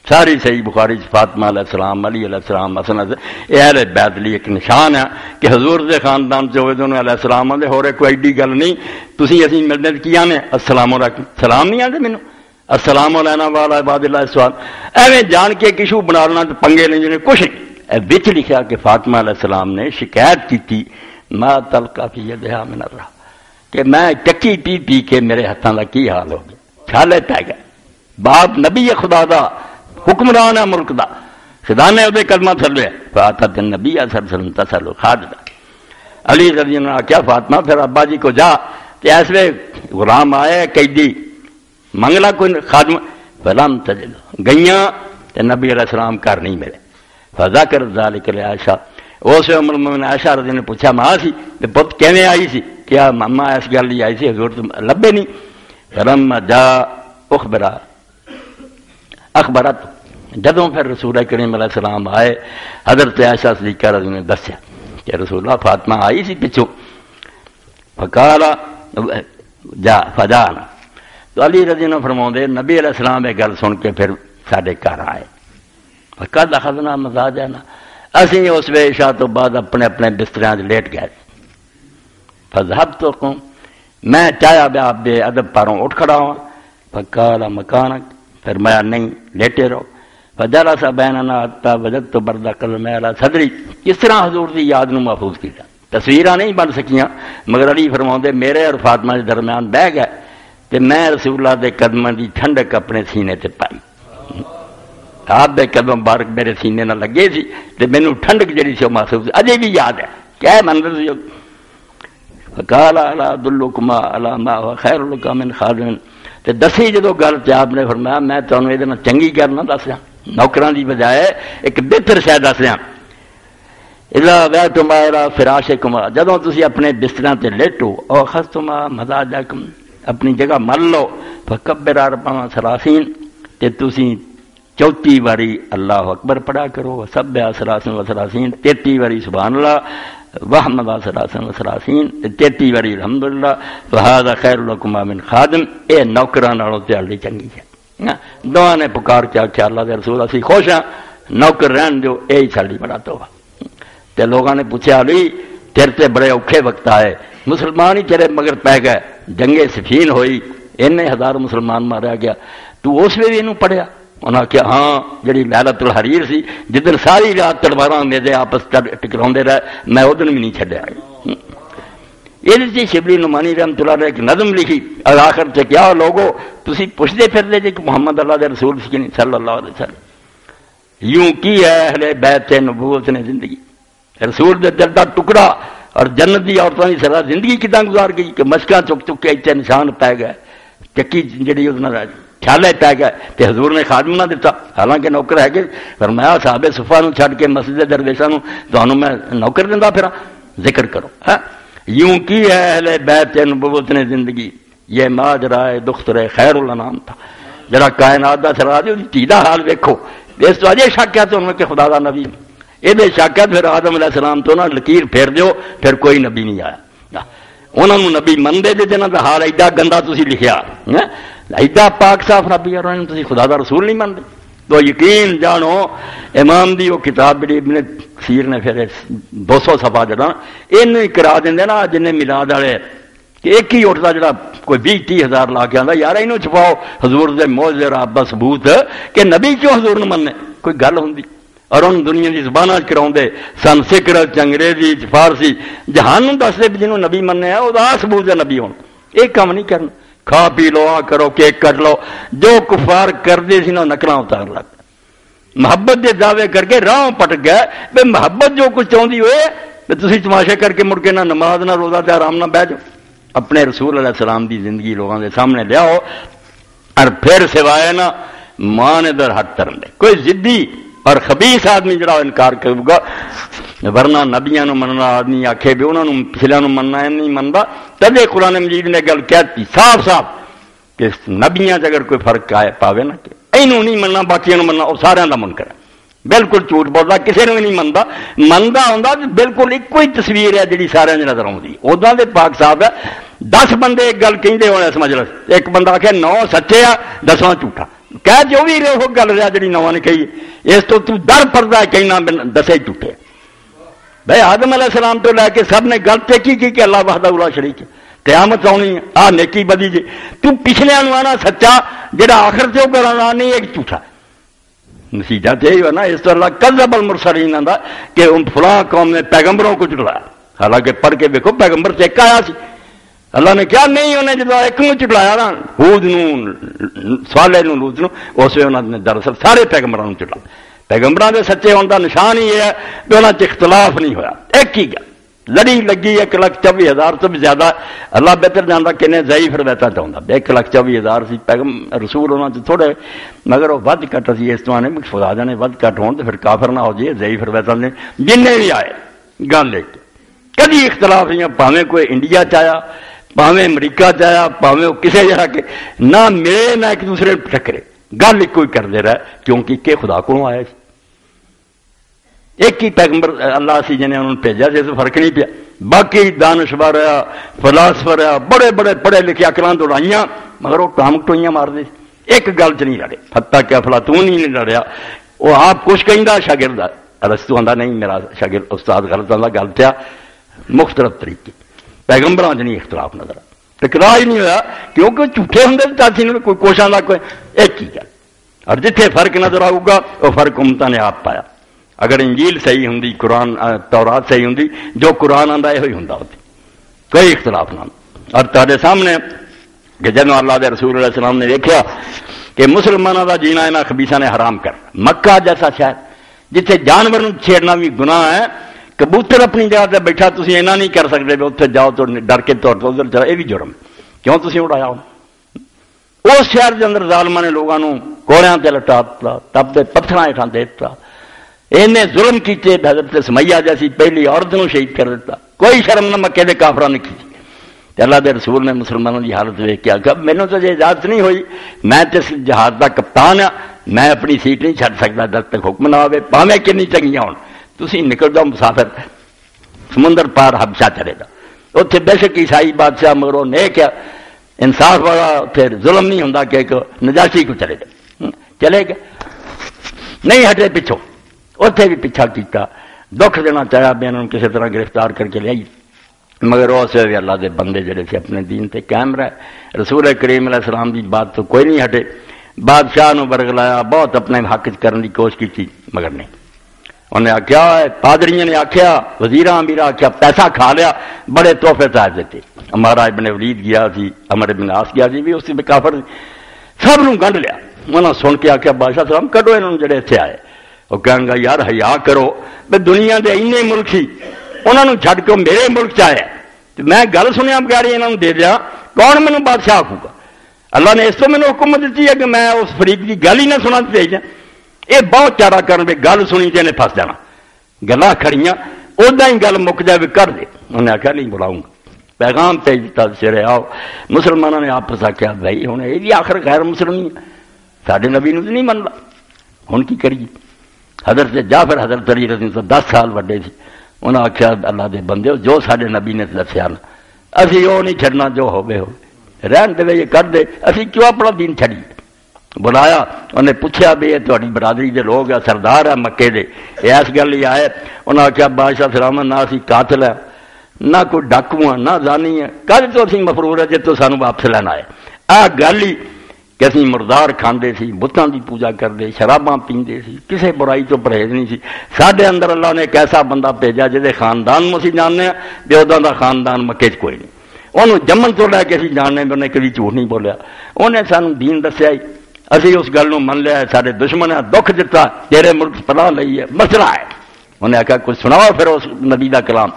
ساری صحیح بخاری فاطمہ علیہ السلام، علی علیہ السلام، حسن یہ اہل بیت لی ایک نشان ہے کہ حضور دے خاندان سے ہوئے دونوں علیہ السلام دے ہو رہے کوئی ایڈی گل نہیں. تسی اسی ملنے کی آنے السلام علیکم، سلام نہیں آتے مینوں، السلام علینا والا عباد اللہ السلام، ایویں جان کے کشو بنا لینا پنگے نہیں جنے کچھ نہیں. بچ لکھا کہ فاطمہ علیہ السلام نے شکایت کی تھی ما تلقا فی یدہا من الرہ، کہ میں چکی پی پی کے میرے ہاتھوں کا کی حال ہو گیا، چھالے پی گئے. باپ نبی خدا دا حکمران ہے ملک دا، خدا نے وہ کلمہ تھلے فاتت النبی صلی اللہ علیہ وسلم تسلو خالدہ. علی رضی اللہ عنہ کیا فاطمہ پھر ابا جی کو جا کہ ایسے غلام آئے قیدی منگلا کوئی خادم، فلم تجد گئیاں تے نبی علیہ السلام کر نہیں ملے. فذکر ذالک لعائشہ، اس ام المؤمنین عائشہ رضی نے پوچھا ماں سی تے پت کیویں آئی سی، کیا ماما اس گل دی آئی سی حضور تو لبے نہیں. فلما جاء اخبرت، جدوں پھر رسول کریم علیہ السلام آئے حضرت عائشہ صدیقہ رضی نے دسیا کہ رسول اللہ فاطمہ آئی سی پچھو. فقال جا فجانا، تو علی رضی نے فرماؤں نبی علیہ السلام یہ گل سن کے پھر سارے گھر آئے. فقد اخذنا مزاجنا، اسی اس ویلے عشاء تو بعد اپنے اپنے بستریاں لیٹ گئے. فذهبت میں چاہیا بے آپ بے ادب پاروں اٹھ کھڑا ہوا. فقال مکانک، پھر میں نہیں لیٹے رہو. فجلس بیننا حتی وجدت برد قلم علی صدری، کس طرح حضور دی یاد نو محفوظ کیا. تصویراں نہیں بن سکیاں مگر علی فرماؤں میرے اور فاطمہ کے درمیان بہ گئے تے میں رسول اللہ دے قدماں دی ٹھنڈک اپنے سینے تے پائی. آپ دے قدم مبارک میرے سینے نہ لگے سی تے مینوں ٹھنڈک جڑی سی محسوس اجے بھی یاد ہے. کیا منظر سی. فقال الا ادلکما علی ما هو خیر لک من خادم، تے دسی جدو گل تے آپ نے فرمایا میں تانوں اے نال چنگی گل نہ دسیاں، نوکراں دی بجائے ایک بہتر شے دسیاں. الا بیتما الی فراشکما، جدوں تسی اپنے بستراں تے لیٹو او خستما مزاجکم، اپنی جگہ مل لو. فکبر اربع ثلاثین، تے تسی 34 واری اللہ اکبر پڑھا کرو. سبح ثلاث و ثلاثین، 33 واری سبحان اللہ. وحمد ثلاث و ثلاثین، 33 واری الحمدللہ. فہذا خیر لکما من خادم، اے نوکراں نالوں تہاڈی چنگی ہے. دونوں نے پکار کے آخیا اللہ دے رسول اسی خوش ہاں، نوکر رہن جو یہی ساڈی بڑا توبہ. تے لوگوں نے پوچھا علی تیرے تے بڑے اوکھے وقت آئے، مسلمان ہی تیرے مگر پی گئے، جنگ صفین ہوئی، اتنے ہزار مسلمان مارا گیا، تو اس میں بھی انہوں پڑھیا؟ انہوں نے کہا ہاں، جڑی لیلۃ الحریر سی جدن ساری رات تلواراں میرے آپس ٹکراؤندے رہے، میں ادن بھی نہیں چھڈیا. یہ شبلی نعمانی رحمۃ اللہ علیہ ایک نظم لکھی آخر سے، کیا لوگو تسی پوچھتے پھرتے جی کہ محمد اللہ دے رسول صلی اللہ علیہ وسلم یوں کی ہے اہل بیت نبوت نے زندگی، رسول دے دل دا ٹکڑا اور جنت دی عورتوں کی سرا زندگی کتنا گزار گئی کہ مشکاں چک چک کے اتنے نشان پی گئے، چکی جڑی چھالے پی گئے تے حضور نے خادم نہ دیتا، حالانکہ نوکر ہے کہ فرمایا صحابہ صفا نو چھڈ کے مسجد درویشاں نو تانوں میں نوکر دیندا پھراں، ذکر کرو. یوں کی ہے اہل بیت نبوت نے زندگی، یہ ماجرائے دختر خیر الانام تھا. جڑا کائنات دا سراج دی دھی دا حال ویکھو، اس تو اجے شک ہے تانوں کہ خدا دا نبی، یہ شک ہے پھر آدم علیہ السلام تو نہ لکیر پھیر دیو، پھر کوئی نبی نہیں آیا. انہوں نے نبی منتے دے جنہاں دا حال ایڈا گندا تسی لکھیا، ایڈا پاک صاف نبی اور تسی خدا دا رسول نہیں منتے. تو یقین جانو امام دی وہ کتاب جڑی ابن کثیر نے پھر 200 صفحہ جڑا اینوں ہی کرا دیندے نا جن میلاد والے کہ ایک ہی اٹھتا جڑا کوئی 20-30 ہزار لا کے آندا یار اینوں چھپاؤ حضور دے معجزے رب ثبوت کہ نبی کیوں حضور نوں مننے، کوئی گل ہوندی. اور ان دنیا کی زباناں کراؤندے سن سکرت انگریزی فارسی جہان دستے جنہوں نبی مننے ہے وہ ثبوت ہے نبی ہون. یہ کام نہیں کرنا، کھا پی لو آ کرو کیک کٹ لو، جو کفار کرتے سی نا نکلاں اتار لگ محبت دے دعوے کر کے راہ پٹ گئے. بے محبت جو کچھ چاہتی ہوئے تو تسی تماشے کر کے مڑ کے نہ نماز نہ روزہ تے آرام نہ بہ جاؤ. اپنے رسول علیہ السلام دی زندگی لوگوں کے سامنے لیاؤ اور پھر سوائے نا ماں نے در ہٹ کرن دے. کوئی ضدی اور خبیث آدمی جڑا انکار کرے گا، ورنہ نبیاں نو مننا آدمی آکھے بھی انہوں نے پچھلیاں نو مننا ہے نہیں منتا. تدے قرآن مجید نے گل کہتی صاف صاف کہ نبیاں اگر کوئی فرق آئے پاوے نا کہ اینوں نہیں مننا باقیاں نو مننا، وہ سارے دا منکر ہے، بالکل جھوٹ بولتا، کسی نے بھی نہیں منتا. منتا ہوندا بالکل ایک ہی تصویر ہے جڑی سارے نظر آؤندی، ادا دے پاک صاحب ہے. 10 بندے ایک گل کہندے ہونے سمجھ لو، ایک بندہ آکھے 9 سچے آ 10واں جھوٹا، کہہ جو بھی رہے وہ گل رہا جی نواں نے کہی اس تو در پردہ کہنا دسے جھوٹے بھائی آدم علیہ السلام تو لے کے سب نے گل ٹیکی کی کہ اللہ وحدہ لا شریک ہے قیامت آنی ہے آ نیکی بدی جی تو پچھلے آنا سچا جہاں آخر سے وہ کرنا نہیں ایک جھوٹا نتیجہ تو یہی ہوا نا اس طرح اللہ کذب المرسلین آتا کہ فلاں قوم نے پیغمبروں کو جھٹلایا حالانکہ پڑھ کے دیکھو پیغمبر سے ایک آیا سی اللہ نے کیا نہیں انہیں جب ایک نو چٹلایا نا ہود صالح نو لوط نو اس انہوں نے دراصل سارے پیغمبروں چٹلا پیغمبروں کے سچے ہونے کا نشان ہی ہے کہ انہوں نے اختلاف نہیں ہوا ایک ہی گل لڑی لگی 1,24,000 تو بھی زیادہ اللہ بہتر جانتا کنے ضعیف روایتاں چاہتا 1,24,000 سی رسول انہوں نے تھوڑے مگر وہ ود کٹ سی اس طرح نے خدا جانے ود کٹ ہون تو پھر کافر نہ ہو جائے ضعیف روایتاں نے جن بھی آئے گل لے کے کدی اختلاف نہیں پاویں کوئی انڈیا چایا پاویں امریکہ چایا پاویں کسی جگہ کے نہ ملے نہ ایک دوسرے ٹکرے گل ایک کوئی کرتے رہے کیونکہ کہ خدا کو آئے ایک ہی پیغمبر اللہ سی جنہیں انہوں نے بھیجا جیسے فرق نہیں پیا باقی دانشور رہا فلاسفر رہا بڑے بڑے پڑھے لکھے اکلاں دوڑائیاں مگر وہ ٹام ٹوئیاں مار دے ایک گل چ نہیں لڑے حتیٰ کہ افلاطون ہی نہیں لڑیا وہ آپ کچھ کہہ شاگرد ارسطو آندا نہیں میرا شاگرد استاد غلط آندا گل پیا مختلف طریقے پیغمبراں چ نہیں اختلاف نظر ٹکرا ہی نہیں ہوا کیونکہ جھوٹے ہوں چاچی کوئی کوشاں کا کوئی ایک ہی گل اور جتنے فرق نظر آؤ گا وہ فرق امتاں نے آپ پایا اگر انجیل صحیح ہوں قرآن تورات صحیح ہوں جو قرآن آتا یہ ہوں کوئی اختلاف نہ اور تارے سامنے کہ جب اللہ دے رسول علیہ السلام نے دیکھا کہ مسلمانوں کا جینا انہاں خبیثاں نے حرام کر مکہ جیسا شہر جتنے جانور چھیڑنا بھی گناہ ہے کبوتر اپنی جگہ سے بیٹھا تھی ایسا نہیں کر سکتے اتنے جاؤ تو ڈر کے طور پر ادھر چلا یہ بھی جرم کیوں تھی اڑایا اس شہر کے اندر ظالماں نے لوگوں کوڑیاں تے لٹا دتا تب پتھر ہیٹھاں دے دتا انہیں ظلم کیتے حضرت سمیہ جیسی پہلی عورت نو شہید کر دیتا کوئی شرم نہ مکے دے کافراں نے کی اللہ دے رسول نے مسلمانوں کی حالت دیکھ کے آخیا مینوں تو یہ اجازت نہیں ہوئی میں تو اس جہاز کا کپتان ہاں میں اپنی سیٹ نہیں چھڈ سکتا جب تک حکم نہ آئے پاویں کنی چنگیاں ہون تسی نکل جاؤ مسافر سمندر پار حبشہ چلے گا اتنے بے شک عیسائی بادشاہ مگر وہ نیک ہے انصاف والا پھر ظلم نہیں ہوں کہ ایک نجاشی کو چلے گا چلے گا نہیں ہٹے پچھوں اتنے بھی پیچھا کیتا دکھ دینا چاہیا بھی انہوں کسی طرح گرفتار کر کے لے آئی مگر اس ویلے اللہ دے بندے جڑے سے اپنے دین تے قائم رہے رسول کریم علیہ السلام دی بات تو کوئی نہیں ہٹے بادشاہ نو برگلایا بہت اپنے حق کرنے کی کوشش کی مگر نہیں انہیں آخیا پادریوں نے آخیا وزیراں امیر آخیا پیسہ کھا لیا بڑے تحفے تاج دیتے ہمارا ابن ولید گیا سی عمر ابن عاص گیا سی بھی اس میں کافر سب نو گنڈ لیا انہوں سن کے آخیا بادشاہ صاحب کڈو انہوں جڑے اتنے آئے وہ کہیں گا یار حیا کرو بھی دنیا دے اینے ملک سی انہوں چھڈ کے میرے ملک چیا میں گل سنیا بغیر انہوں دے دیا کون مینوں بادشاہ آکھوں گا اللہ نے اس تو مینوں حکم دیتی ہے کہ میں اس فریق کی گل ہی نہ سنا بھیجا یہ بہت چارہ کرن بھی گل سنی تے انہیں پھس جانا گلاں کھڑیاں ادا ہی گل مک جائے بھی کر دے انہیں آخیا نہیں بلاؤں گا پیغام بھیج دیتا سرے آؤ مسلمانوں نے آپس آخیا بھائی ہوں یہ بھی آخر غیر مسلم ساڈے نبی نوں نہیں منتا ہوں کی کریے حضرت جعفر حضرت علی رضی اللہ 10 سال وڈے سی انہوں نے آخیا اللہ دے بندے جو سارے نبی نے دسیا نا اسی وہ نہیں چھڈنا جو ہوے رہن دے یہ کر دے اسی کیوں اپنا دین چھڈیے بلایا انہیں پوچھا بھی یہ تہاڈی برادری دے لوگ ہے سردار ہے مکے دے اس گل ہی آئے انہوں نے آخیا بادشاہ سلامت نہ اسی قاتل ہے نہ کوئی ڈاکو ہے نہ زانی ہے کل تو اسی مفرور ہے جے تو سانو واپس لینا ہے آ گل ہی کہ اسی مردار کھاندے سی بتاں دی پوجا کرتے شراباں پیندے سی کسے برائی تو پرہیز نہیں سی ساڈے اندر اللہ نے ایک ایسا بندہ بھیجا جہدے خاندان میں اسی جاننے بھی ادا دا خاندان مکے چ کوئی نہیں انہوں جمن تو لے کے اسی جاننے بھی انہیں کبھی جھوٹ نہیں بولیا انہیں سانو دین دسیا ہی اسی اس گل نو من لیا سارے دشمن ہے دکھ دیتا تیرے ملک پناہ لئی ہے مسئلہ ہے انہیں آخیا کچھ سناؤ پھر اس نبی دا کلام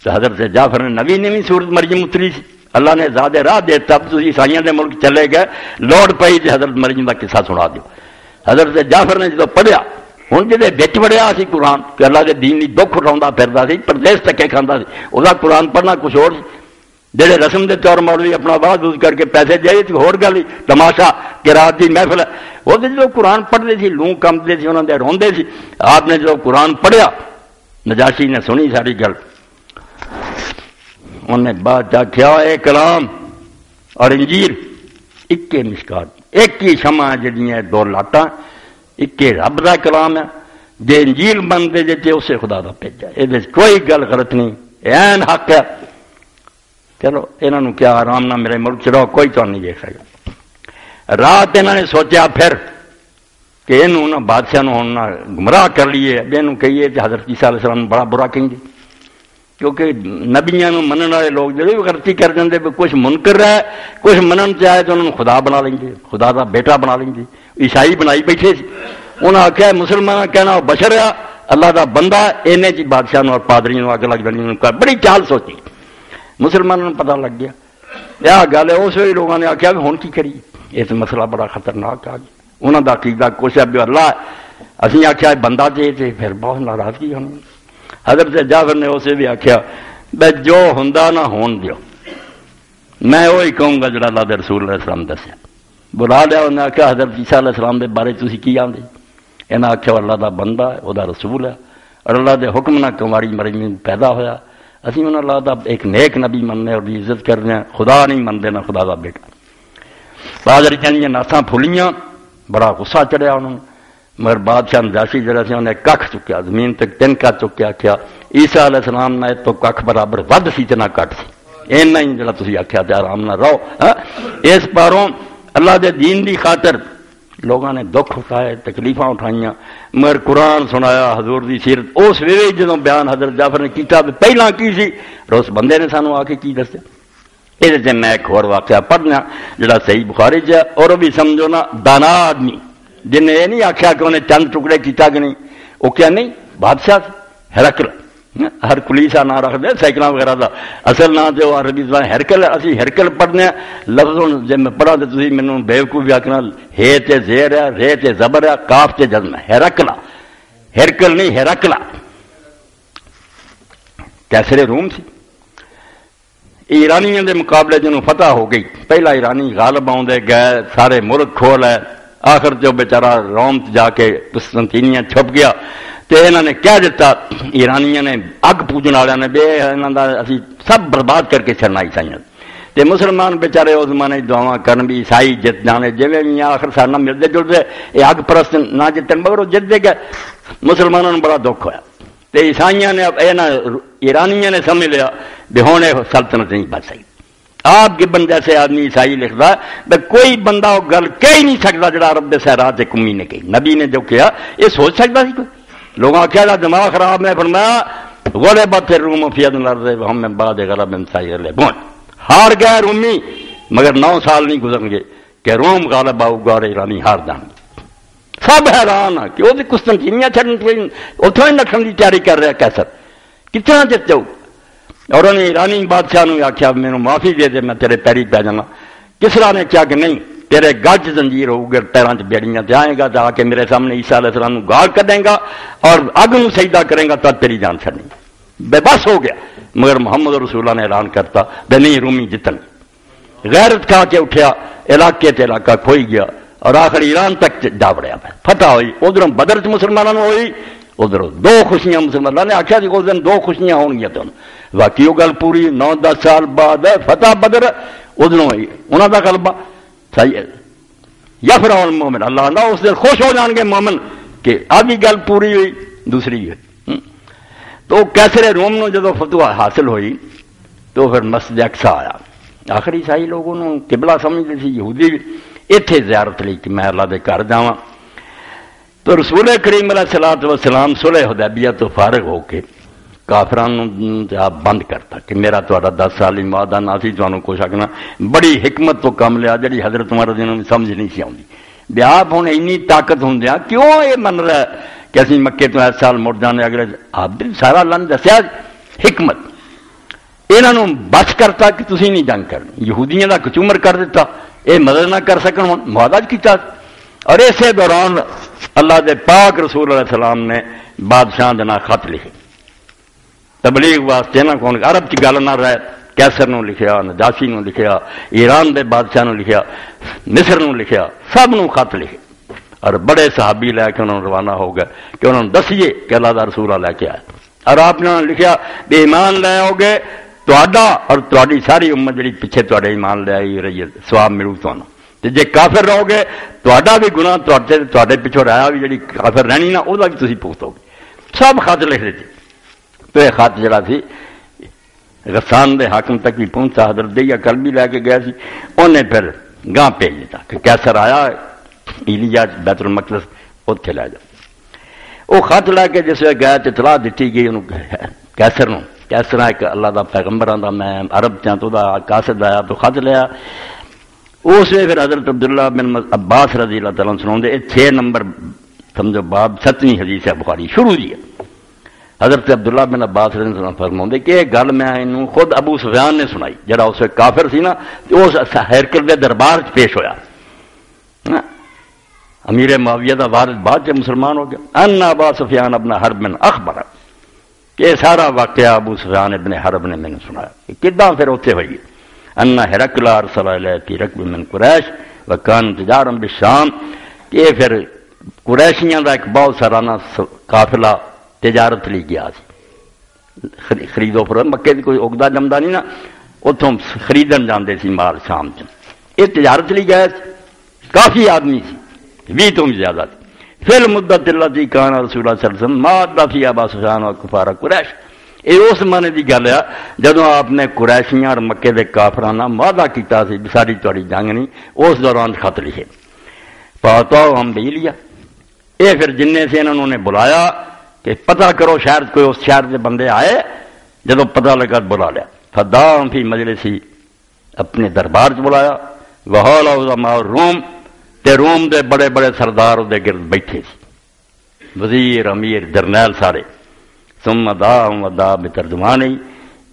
تو حضرت جعفر نے نبی نے بھی سورت مریم اتری سی اللہ نے زیادہ راہ دے تب تھی عیسائیوں کے ملک چلے گئے لوڑ پئی جی حضرت مریم کا قصہ سنا دیو حضرت جعفر نے جب پڑھیا ہوں جی بچ پڑھیا سی قرآن کہ اللہ کے دین کی دکھ اٹھاؤں پھرتا سی پردیس ٹکے کھانا سی وہ قرآن پڑھنا کچھ اور جہے رسم کے طور مولوی اپنا واہ دود کر کے پیسے دے ہور گل تماشا کہ رات کی محفل وہ جب قرآن پڑھتے سی لوں کمتے سی انہوں نے روندے سی آپ نے جب قرآن پڑھیا نجاشی نے سنی ساری گل انہیں بعد آخیا اے کلام اور انجیل اکے مشکات ایک ہی شمع جہاں دو لاٹاں، ایک رب کا کلام ہے، جے انجیل بنتے جی اسے خدا کا بھیجا، یہ کوئی گل غلط نہیں، این حق ہے۔ چلو یہاں کیا آرام نہ میرے ملک چ رہو، کوئی تو نہیں دیکھ سکتا۔ رات انہوں نے سوچا پھر کہ یہ بادشاہ ہوں گمراہ کر لیے، یہ کہیے کہ حضرت عیسیٰ علیہ السلام بڑا برا کہیں گے، کیونکہ نبیاں منن والے لوگ جڑے بھی غلطی کر دیں، کچھ منکر ہے، کچھ منن چاہے تو انہوں نے خدا بنا لیں گے، خدا کا بیٹا بنا لیں گے۔ عیسائی بنائی بیٹھے سی، انہوں نے آخیا مسلمان کہنا وہ بشر ہے، اللہ کا بندہ، اینے چی بادشاہ اور پادری اگ لگ جانی، بڑی چال سوچی۔ مسلمانوں کو پتہ لگ گیا یہ گل ہے، اس ویلے لوگوں نے آخیا بھی ہوں کی کریے، اس مسئلہ بڑا خطرناک آ گیا۔ انہوں کا عقیدہ کچھ ہے بھی اللہ اسی آخیا بندہ چاہیے تو پھر بہت ناراضگی ہونی۔ حضرت جعفر نے اسے بھی آخیا بھائی جو ہوں نہ ہون دیو، میں وہی کہوں گا جڑا اللہ دے رسول علیہ السلام دسیا۔ بلا لیا، انہیں آخیا حضرت عیسیٰ علیہ السلام کے بارے تھی کی آدھے؟ انہیں آخیا اللہ کا بندہ ہے، وہ رسول ہے، اور اللہ دے حکم نہ کنواری مریم پیدا ہویا، اسی انہوں اللہ کا ایک نیک نبی مننے اور عزت کرنے، خدا نہیں منتے نہ خدا کا بیٹا۔ بادر چنیا ناساں پھلیاں، بڑا غصہ چڑھیا انہوں نے، مگر بادشاہ نجاشی جڑا سی انہیں کھ چکیا، زمین تک تنکا چکیا، کیا عیسیٰ علیہ السلام نہ تو کھ برابر ود سی نہ کٹ سی، اینا ہی جڑا تسی آخیا تے آرام نہ رہو۔ اس پاروں اللہ دے دین دی خاطر لوگوں نے دکھ اٹھائے، تکلیفاں اٹھائیاں، مگر قرآن سنایا، حضور دی سیرت اس ویلے جدوں بیان حضرت جعفر نے کیتا پہلاں کی سی، اور اس بندے نے سانوں آ کے کی دسیا۔ یہ میں ایک اور واقعہ پڑھنا جڑا صحیح بخاری چ، اور بھی سمجھو نا دانا آدمی جن نے یہ نہیں آخیا کہ انہیں چند ٹکڑے کیتا کہ نہیں، وہ کیا نہیں بادشاہ ہرکل، ہر کلیسا نام رکھ دے سائیکل وغیرہ کا، اصل نام تو عربی زبان ہرکل ہے، اسی ہرکل پڑھنے لفظ جب میں پڑھا تو تھی مینوں بیوقوف بھی آخنا، ہے تے زیر ہے، رے تے زبر ہے، کاف تے جزم ہے، ہرکلا، ہرکل نہیں ہرکلا، کیسرے روم سی۔ ایرانیوں کے مقابلے جنہوں فتح ہو گئی، پہلا ایرانی غالب آدھے گئے، سارے ملک کھول ہے، آخر جو بیچارہ روم جا کے قسطنطینیہ چھپ گیا، تو انہوں نے کہہ دیتا ایرانیوں نے، اگ پوجن والوں نے، بے انہوں کا اسی سب برباد کر کے چڑنا عیسائیوں تے مسلمان بیچارے اس زمانے دعا کرن بھی عیسائی جت جانے، جویں بھی آخر سارے نہ ملتے جلتے، یہ اگ پرست نہ جتن مگر وہ جتتے گئے، مسلمانوں نے بڑا دکھ ہوا۔ تے عیسائیوں نے ایرانیوں نے سمجھ لیا بھی ہوں یہ سلطنت نہیں بچ سکتی۔ آپ کے بندے جیسے آدمی عیسائی لکھتا ہے کوئی بندہ وہ گل کہہ ہی نہیں سکتا جڑا عرب دے صحرا تے کمی نے کہی، نبی نے جو کیا یہ سوچ سکتا سی کوئی؟ لوگوں آخیا دماغ خراب نے، فرمایا غلبت الروم فی ادنی الارض وهم من بعد غلبهم سیغلبون، ہار گئے رومی مگر 9 سال نہیں گزر گئے کہ روم غالب آؤ گا اور ایرانی ہار جان گے۔ سب حیران کہ وہ قسطنطینیہ چھڑن اتوں ہی نکھن کی تیاری کر رہا کیسر، کتنا جت جاؤ؟ اور انہیں ایرانی بادشاہ نے آخیا میرے معافی دے دے، میں تیرے پیری پی جانا۔ کسرا نے کیا کہ نہیں، تیرے گج زنجیر ہوگی، پیروں سے بیڑیاں تے آئے گا، جا کے میرے سامنے عیسیٰ علیہ السلام گال کڈیں گا اور اگ نو سجدہ کریں گا تو تیری جان چھڑنی۔ بے بس ہو گیا، مگر محمد رسول اللہ نے اعلان کرتا بے نہیں رومی جتن، غیرت کھا کے اٹھیا، علاقے تے علاقہ کھوئی گیا اور آخر ایران تک جا بڑیا، فتح ہوئی۔ ادھر بدر چ مسلمانوں ہوئی، ادھر 2 خوشیاں مسلمانوں نے آخیا کہ اس دن 2 خوشیاں ہون گیا، تو باقی وہ گل پوری 9-10 سال بعد فتح بدر ادھر ہوئی، انہوں کا غلبہ صحیح ہے۔ یفرح المومن، اللہ نہ اس دن خوش ہو جان گے مومن کہ آدھی گل پوری ہوئی، دوسری ہوئی۔ تو کیسرے روم نو جدو فتح حاصل ہوئی تو پھر مسجد اقصی آیا، آخر عیسائی لوگوں نے قبلہ سمجھتے تھے، یہودی اتنے زیارت لی کہ میں اللہ دے گھر جاواں۔ تو رسول کریم علیہ الصلوۃ والسلام صلح حدیبیہ تو فارغ ہو کے کافرانوں آپ بند کرتا کہ میرا تہاڈا 10 سالی معاہدہ نہ سی، تمہیں کچھ آخنا، بڑی حکمت تو کم لیا جڑی حضرت عمر رضی اللہ عنہ سمجھ نہیں سی آتی بھی آپ ہوں اینی طاقت ہوندیا کیوں یہ من رہا ہے کہ اسی مکے تو اس سال مڑ جانے اگلے، آپ بھی سارا لن دسیا حکمت، یہاں بچ کرتا کہ تسی نہیں جنگ کرنی، یہودیاں کا کچومر کر دیتا، یہ مدد نہ کر سکن، معاہدہ کیتا۔ اور اسی دوران اللہ دے پاک رسول علیہ السلام نے بادشاہ دنا خط لکھے تبلیغ واسطے، نہ کون عرب کی گل نہ رہے، کیسر نو لکھیا، نجاشی نو لکھیا، ایران دے بادشاہ نو لکھیا، مصر نو لکھیا، سب نو خط لکھے، اور بڑے صحابی لے کے انہوں نے روانہ ہو گئے کہ انہوں نے دسیے کہ اللہ دا رسول لے کے آئے، اور آپ نے لکھیا بے ایمان لے آؤ گے تہاڈا اور تہاڈی ساری امت جڑی پیچھے تہاڈے ایمان لے آئی رہی ہے ثواب ملو تمہیں، تو جے کافر رہو گے تہاڈا بھی گناہ تہاڈے پیچھوں رایا بھی جڑی کافر رہنی نا وہ بھی تسی بھگتو گے. سب خط لکھ دیتے. تو یہ خط جڑا سی غسان دے حاکم تک بھی پہنچا. حضرت دیا کل بھی لے کے گیا سی. انہیں پھر گاں بھیج دیتا کہ کیسر آیا ایلیا بیت المقدس اتنے لے جاؤ. وہ خط لے کے جس گیا تو اطلاع دیتی گئی انہوں کیسر نو. کیسر ایک اللہ دا پیغمبراں دا میں عرب چاں تو دا قاصد آیا تو خط لیا. اس میں پھر حضرت عبداللہ بن عباس رضی اللہ تعالیٰ سناؤں دے 6 نمبر سمجھو باب 7ویں حدیث ہے بخاری شروع دی ہے. حضرت عبداللہ بن عباس رضی اللہ عنہ فرماؤں کہ یہ گل میں انہوں خود ابو سفیان نے سنائی جڑا اس کافر سی نا اس ہرکل دے دربار پیش ہویا. امیر معاویہ دا وارث بعد سے مسلمان ہو گیا. ان ابا سفیان ابن حرب بن اخبر کہ سارا واقعہ ابو سفیان ابن حرب نے میں نے سنایا کہ کداں پھر اتنے ہوئی ہے. ان ہرقل ارسل الیہ فی رکب من قریش وکان تجارا بالشام کہ پھر قریشیاں دا ایک بہت سالانہ قافلہ تجارت لی گیا سی. خرید و فروخت مکے کی کوئی اگدا جمدا نہیں نا اتوں خریدن جاندے سی مال شام چ. یہ تجارت لی گئے کافی آدمی سی 20 تو بھی زیادہ تھی. فی المدت التی کان رسول اللہ صلی اللہ علیہ وسلم مادہ فی ابا سفیان و کفار قریش. یہ اس معنی کی گل ہے جدو آپ نے قریشیاں اور مکے کے کافرانہ وعدہ کیتا سی ساری تھوڑی جنگ نہیں. اس دوران خط لکھے پاتا ہم بھی لیا. یہ پھر جن سے انہوں نے بلایا کہ پتہ کرو شہر کوئی اس شہر کے بندے آئے. جدو پتہ لگا بلا لیا. فدا فی مجلسی اپنے دربار چ بلایا. وحول علماء روم تے روم دے بڑے بڑے سردار دے گرد بیٹھے سی وزیر امیر جرنیل سارے. ثم دا بترجمان ہی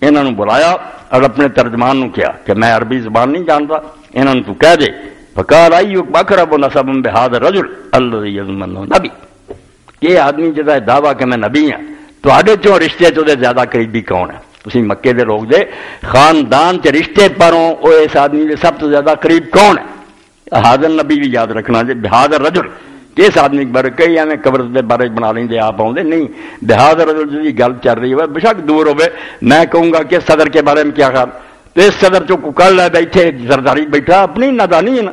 انہوں نے بلایا اور اپنے ترجمان نو کیا کہ میں عربی زبان نہیں جانتا انہوں نے تو کہہ دے. فقال ایوک اقرب نسب بهذا الرجل الذي يظن نبی. یہ آدمی جدا دعویٰ کہ میں نبی ہوں تواڈے چوں رشتے چوں دے زیادہ قریبی کون ہے؟ تسی مکے دے لوگ دے خاندان چ رشتے پروں او اس آدمی دے سب تو زیادہ قریب کون ہے؟ حاضر نبی بھی یاد رکھنا جی بہادر رجل کس آدمی بارے کئی ایویں قبر دے بارے بنا لیں آپ آؤں نہیں. بہادر رجل جی گل چل رہی ہے بے شک دور ہوئے میں کہوں گا کہ صدر کے بارے میں کیا خیال. تو اس صدر چو کل ہے بیٹھے سرداری بیٹھا اپنی نادانی ہے نا.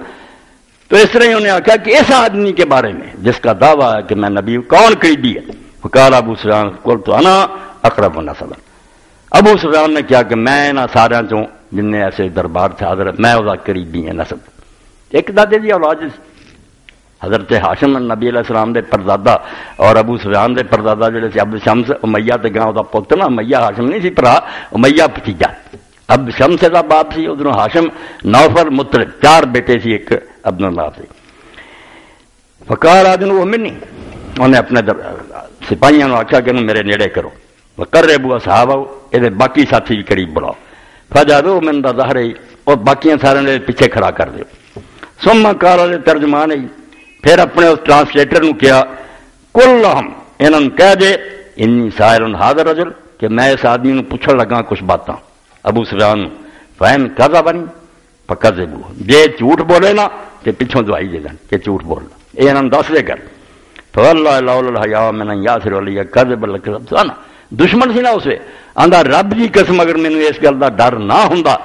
تو اس طرح انہوں نے آخیا کہ اس آدمی کے بارے میں جس کا دعویٰ ہے کہ میں نبی کون قریبی ہے. فقال ابو سفیان قلت انا اقرب النسب. ابو سفیان نے کیا کہ میں نہ سارا چوں جن نے ایسے دربار سے حضرت میں وہ قریبی ہیں نسب. ایک دادے دی اولاد حضرت ہاشم نبی علیہ السلام دے پردادا اور ابو سفیان دے پردادا جڑے سی عبد شمس امیہ تے گاں دا پتر نا. امیہ ہاشم نہیں سی بھرا امیہ بھتیجا. عبد شمس دا باپ سی ادھروں ہاشم نوفل مطلب 4 بیٹے سی ایک عبد اللہ سے. فقال آدن وہ منی انہیں اپنے سپاہیاں نو آخیا کہ میرے نیڑے کرو. وقربوا اصحابہ یہ باقی ساتھی بھی قریب بلاؤ. فجعلوا من ظہر اور باقیاں سارے نے پیچھے کھڑا کر دیو. ثم قال ترجمان پھر اپنے اس ٹرانسلیٹر نو کیا کل ہم انہوں کہہ دے انی سائل حاضر رجل کہ میں اس آدمی نو پوچھن لگا کچھ باتاں. ابو سفیان فہم کذا بنی فکذبوا جے جھوٹ بولے نا تے پیچھوں دوائی دے دین کہ جھوٹ بولنا. یہ انہوں دس دے کر فواللہ لولا الحیا من یاسر علی کذب لکذب. دشمن سی نا اسے آندا رب دی قسم اگر مینوں اس گل دا ڈر نہ ہوندا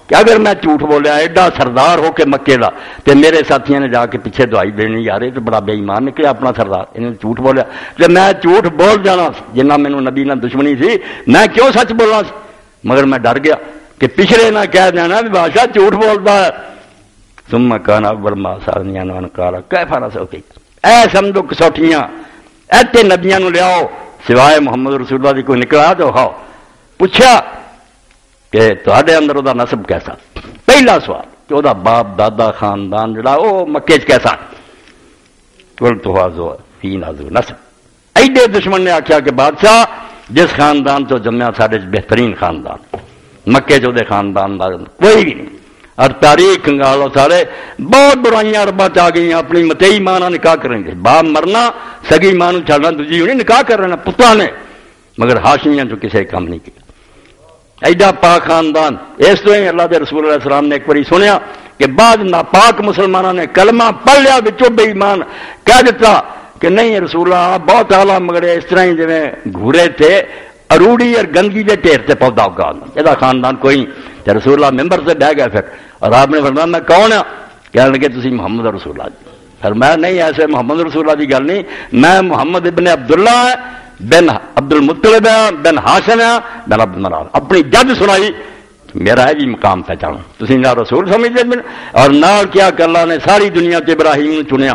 کہ اگر میں جھوٹ بولیا ایڈا سردار ہو کے مکے دا تے میرے ساتھیاں نے جا کے پیچھے دوائی دینی یار یہ تو بڑا بے ایمان نکلیا اپنا سردار انہیں جھوٹ بولیا تے میں جھوٹ بول جانا جنہ مینوں نبی نہ دشمنی سی میں کیوں سچ بولنا سی. مگر میں ڈر گیا کہ پچھلے نہ کہہ دینا بھی بادشاہ جھوٹ بولتا ہے. ثم کان اول ما سالنی ان قال کیف رسولک اے سمجھو کسوٹیاں ایتے نبیاں نو لیاؤ سوائے محمد رسول اللہ دی کوئی نکلا تو کھاؤ. پوچھا کہ تہاڈے اندر وہ نسب کیسا. پہلا سوال کہ وہ باپ دادا خاندان جڑا وہ مکے چ کیسا. قلت هذا فی نازو نسب. ایڈے دشمن نے آخیا کہ بادشاہ جس خاندان تو جمیا سارے بہترین خاندان مکے چ دے خاندان دا کوئی بھی نہیں. اور تاریخ کنگالو سارے بہت برائیاں عربا چ آ گئی. اپنی متئی ماں نہ نکاح کریں گے باپ مرنا سگی ماں چھڑنا دوجی ہونی نکاح کر رہنا پترا نے. مگر ہاشمیاں چ کسی کام نہیں کیا. ایڈا پاک خاندان. اس تو ہی اللہ دے رسول علیہ السلام نے ایک باری سنیا کہ بعد ناپاک مسلمانوں نے کلمہ پڑھ لیا بچوں بے ایمان کہہ دیتا کہ نہیں رسول اللہ بہت اعلیٰ مگر اس طرح ہی جی گھورے تھے اروڑی اور گندگی کے ٹھیر سے پودا اگا یہ خاندان کوئی نہیں. رسول اللہ ممبر سے بہ گئے پھر اور آپ نے فرمایا میں کون ہوں. کہنے لگے تسی محمد رسول اللہ جی. فرمایا نہیں ایسے محمد رسول اللہ کی گل نہیں، میں محمد ابن عبداللہ بن عبد المطلب بن ہاشم بن عبد مناف. اپنی جد سنائی، میرا ہے بھی مقام پہچانو، تسی نہ رسول سمجھتے بن. اور نہ کیا کہ اللہ نے ساری دنیا سے ابراہیم نے چنیا،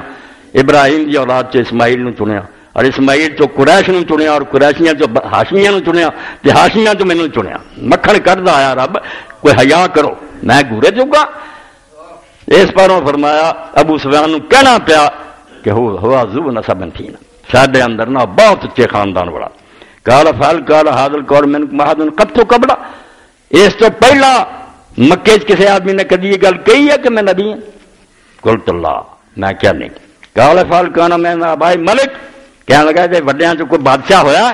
ابراہیم کی اولاد سے اسماعیل نے چنیا، اور اسماعیل تو قریش نے چنیا، اور قریشیاں تو ہاشمیاں نے چنیا، تے ہاشمیاں تو مینوں چنیا. مکھن کڈدا آیا رب، کوئی حیا کرو، میں گورے جوگا. اس پروں فرمایا ابو سفیان نو کہنا پیا کہ ہوا ذو نسب فینا، ساڈے اندر نہ بہت اچھے خاندان والا. قال فعل قال هذا القول من محد قد قبل، اس تو پہلا مکے کسی آدمی نے کدی یہ گل کہی ہے کہ میں نبی ہوں؟ قلت اللہ، میں کیا نہیں. قال فعل کان میں ابائی ملک، کہنے لگا جی وڈیاں چ کوئی بادشاہ ہویا؟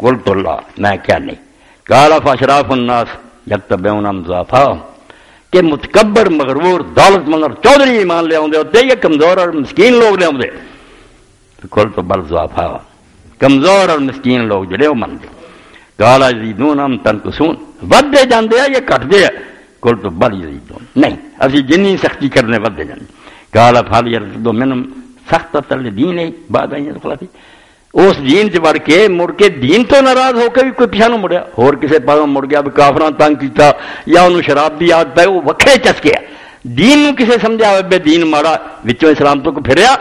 قلت اللہ، میں کیا نہیں. قال فاشراف الناس یتبعون ضعفاء، کہ متکبر مغرور دولت مند اور چودھری ایمان لے آؤں ہوتے یہ کمزور اور مسکین لوگ لے آؤں. کل تو بل ضعفاء، کمزور اور مسکین لوگ جڑے وہ منتے. قال یزیدون ام تنقصون، ودے جاندے ہیں یہ کٹدے ہیں. کل تو بل یزیدون، نہیں اسی جنی سختی کرنے ودے جاندے. قال فال یرتدو منہم سخت الدین بعد ان خلافی، اس دین چ وڑ کے مڑ کے دین تو ناراض ہو کے بھی کوئی پیچھے نہ مڑیا، ہور کسے پاسوں مڑ گیا بھی کافراں تنگ کیتا یا انہوں شراب دی یاد پئی، وہ وکھرے چسکے. دین نو کسے سمجھا بے دین ماڑا وچوں اسلام تو کو پھریا.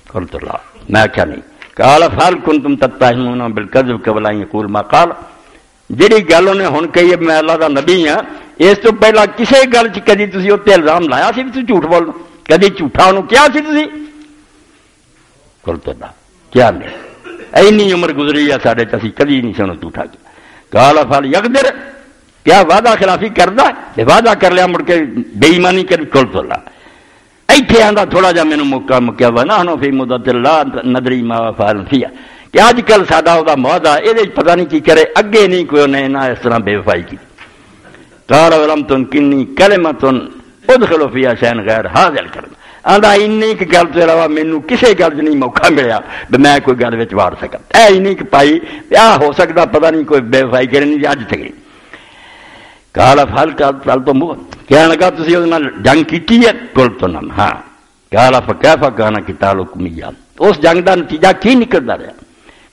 قلت اللہ، میں کیا نہیں. قال فهل كنتم تتهمون بالكذب قبل ان يقول ما قال، جڑی گل انہیں ہن کہی میں اللہ دا نبی ہاں، اس تو پہلا کسے گل چ کدی تسی اوتے الزام لایا سی تو جھوٹ بولنا، کدی جھوٹا انہوں کیا سی تسی؟ قلت اللہ، کیا نہیں، اینی عمر گزری ہے ساڈے تے اسی کدی نہیں سنو جھوٹا کیا. قال فهل يقدر، کیا وعدہ خلافی کردا ہے؟ وعدہ کر لیا مڑ کے بے ایمانی کر. قلت اللہ، ایتھے آندا تھوڑا جا مینوں موقع مکیا وا نہ فی مدت اللہ ندری ما فعل فیہ، کہ اج کل ساڈا او دا معاہدہ اے پتہ نہیں کی کرے، اگے نہیں کوئی نے نہ اس طرح بے وفائی کی. قال ولم تنکنی کلمۃ ادخل فیہا شیئا غیر هذا الکلام، آندا اینی کہ گل تو علاوہ مینوں کسے گل نہیں موقع ملیا کہ میں کوئی گل وچ وار سکاں. اے اینی کہ پائی آ ہو سکدا پتہ نہیں کوئی بے وفائی کرنی اج تک. قال فعل قال تو مو، کہنے لگا تسی اس نال جنگ کیتی ہے؟ قلت تو نعم، ہاں. قال فكيف كان قتالكم اياه، اس جنگ دا نتیجہ کی نکلدا رہا؟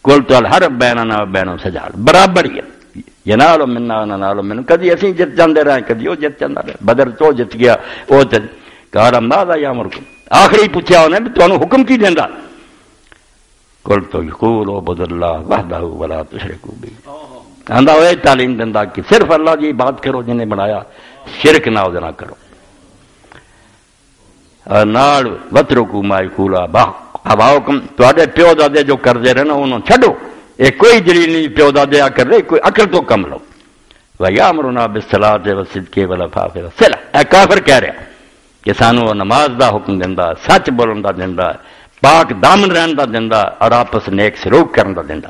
قلت الحرب بیننا وبین سجال، برابر ہی ہے، ینال منا ونال من، کدی اسی جت جاندے رہے کدی وہ جت جاندا رہا، بدر تو جت گیا وہ تے. قال ماذا یامرکم، آخری پوچھا انہیں بھی تانوں حکم کی دیندا؟ قلت یقول عبد اللہ وحدہ ولا تشرکوا به، آندا وہ تعلیم دیندا کہ صرف اللہ کی بات کرو جنہیں بنایا، شرک نہ نہ کرو. نال وترکو ما یقول اباؤکم، تواڈے پیو دادے جو کردے رہے نا انہوں چھڈو، یہ کوئی دلیل نہیں پیو دادے آ کر رہے، کوئی عقل تو کم لو. ویامرنا بالصلاۃ والصدق والعفاف والصلہ، اے کافر کہہ رہا کہ سانو نماز دا حکم دیندا، سچ بولن دا دیندا، پاک دامن رہن دا دیندا، اور آپس نیک سلوک کرن دا دیندا.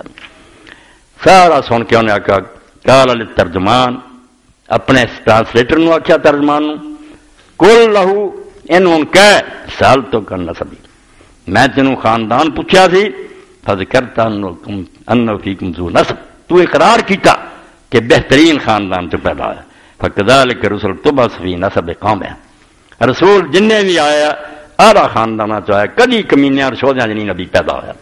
سارا سن کے انہیں آخیا، قال للترجمان، اپنے ٹرانسلیٹر نو آخیا ترجمان نو، قل لہو انہوں کہہ سال تو کرنا سبھی، میں تینوں خاندان پوچھا سی، فذکرت انہ فیکم ذو نسب، تو اقرار کیتا کہ بہترین خاندان تو پیدا ہے. فکذالک رسول تبعث فی نسب قوم، رسول جنہیں بھی آیا اعلیٰ خاندانہ چ آیا، کدی کمینیاں اور شودیاں نہیں نبی پیدا ہوا.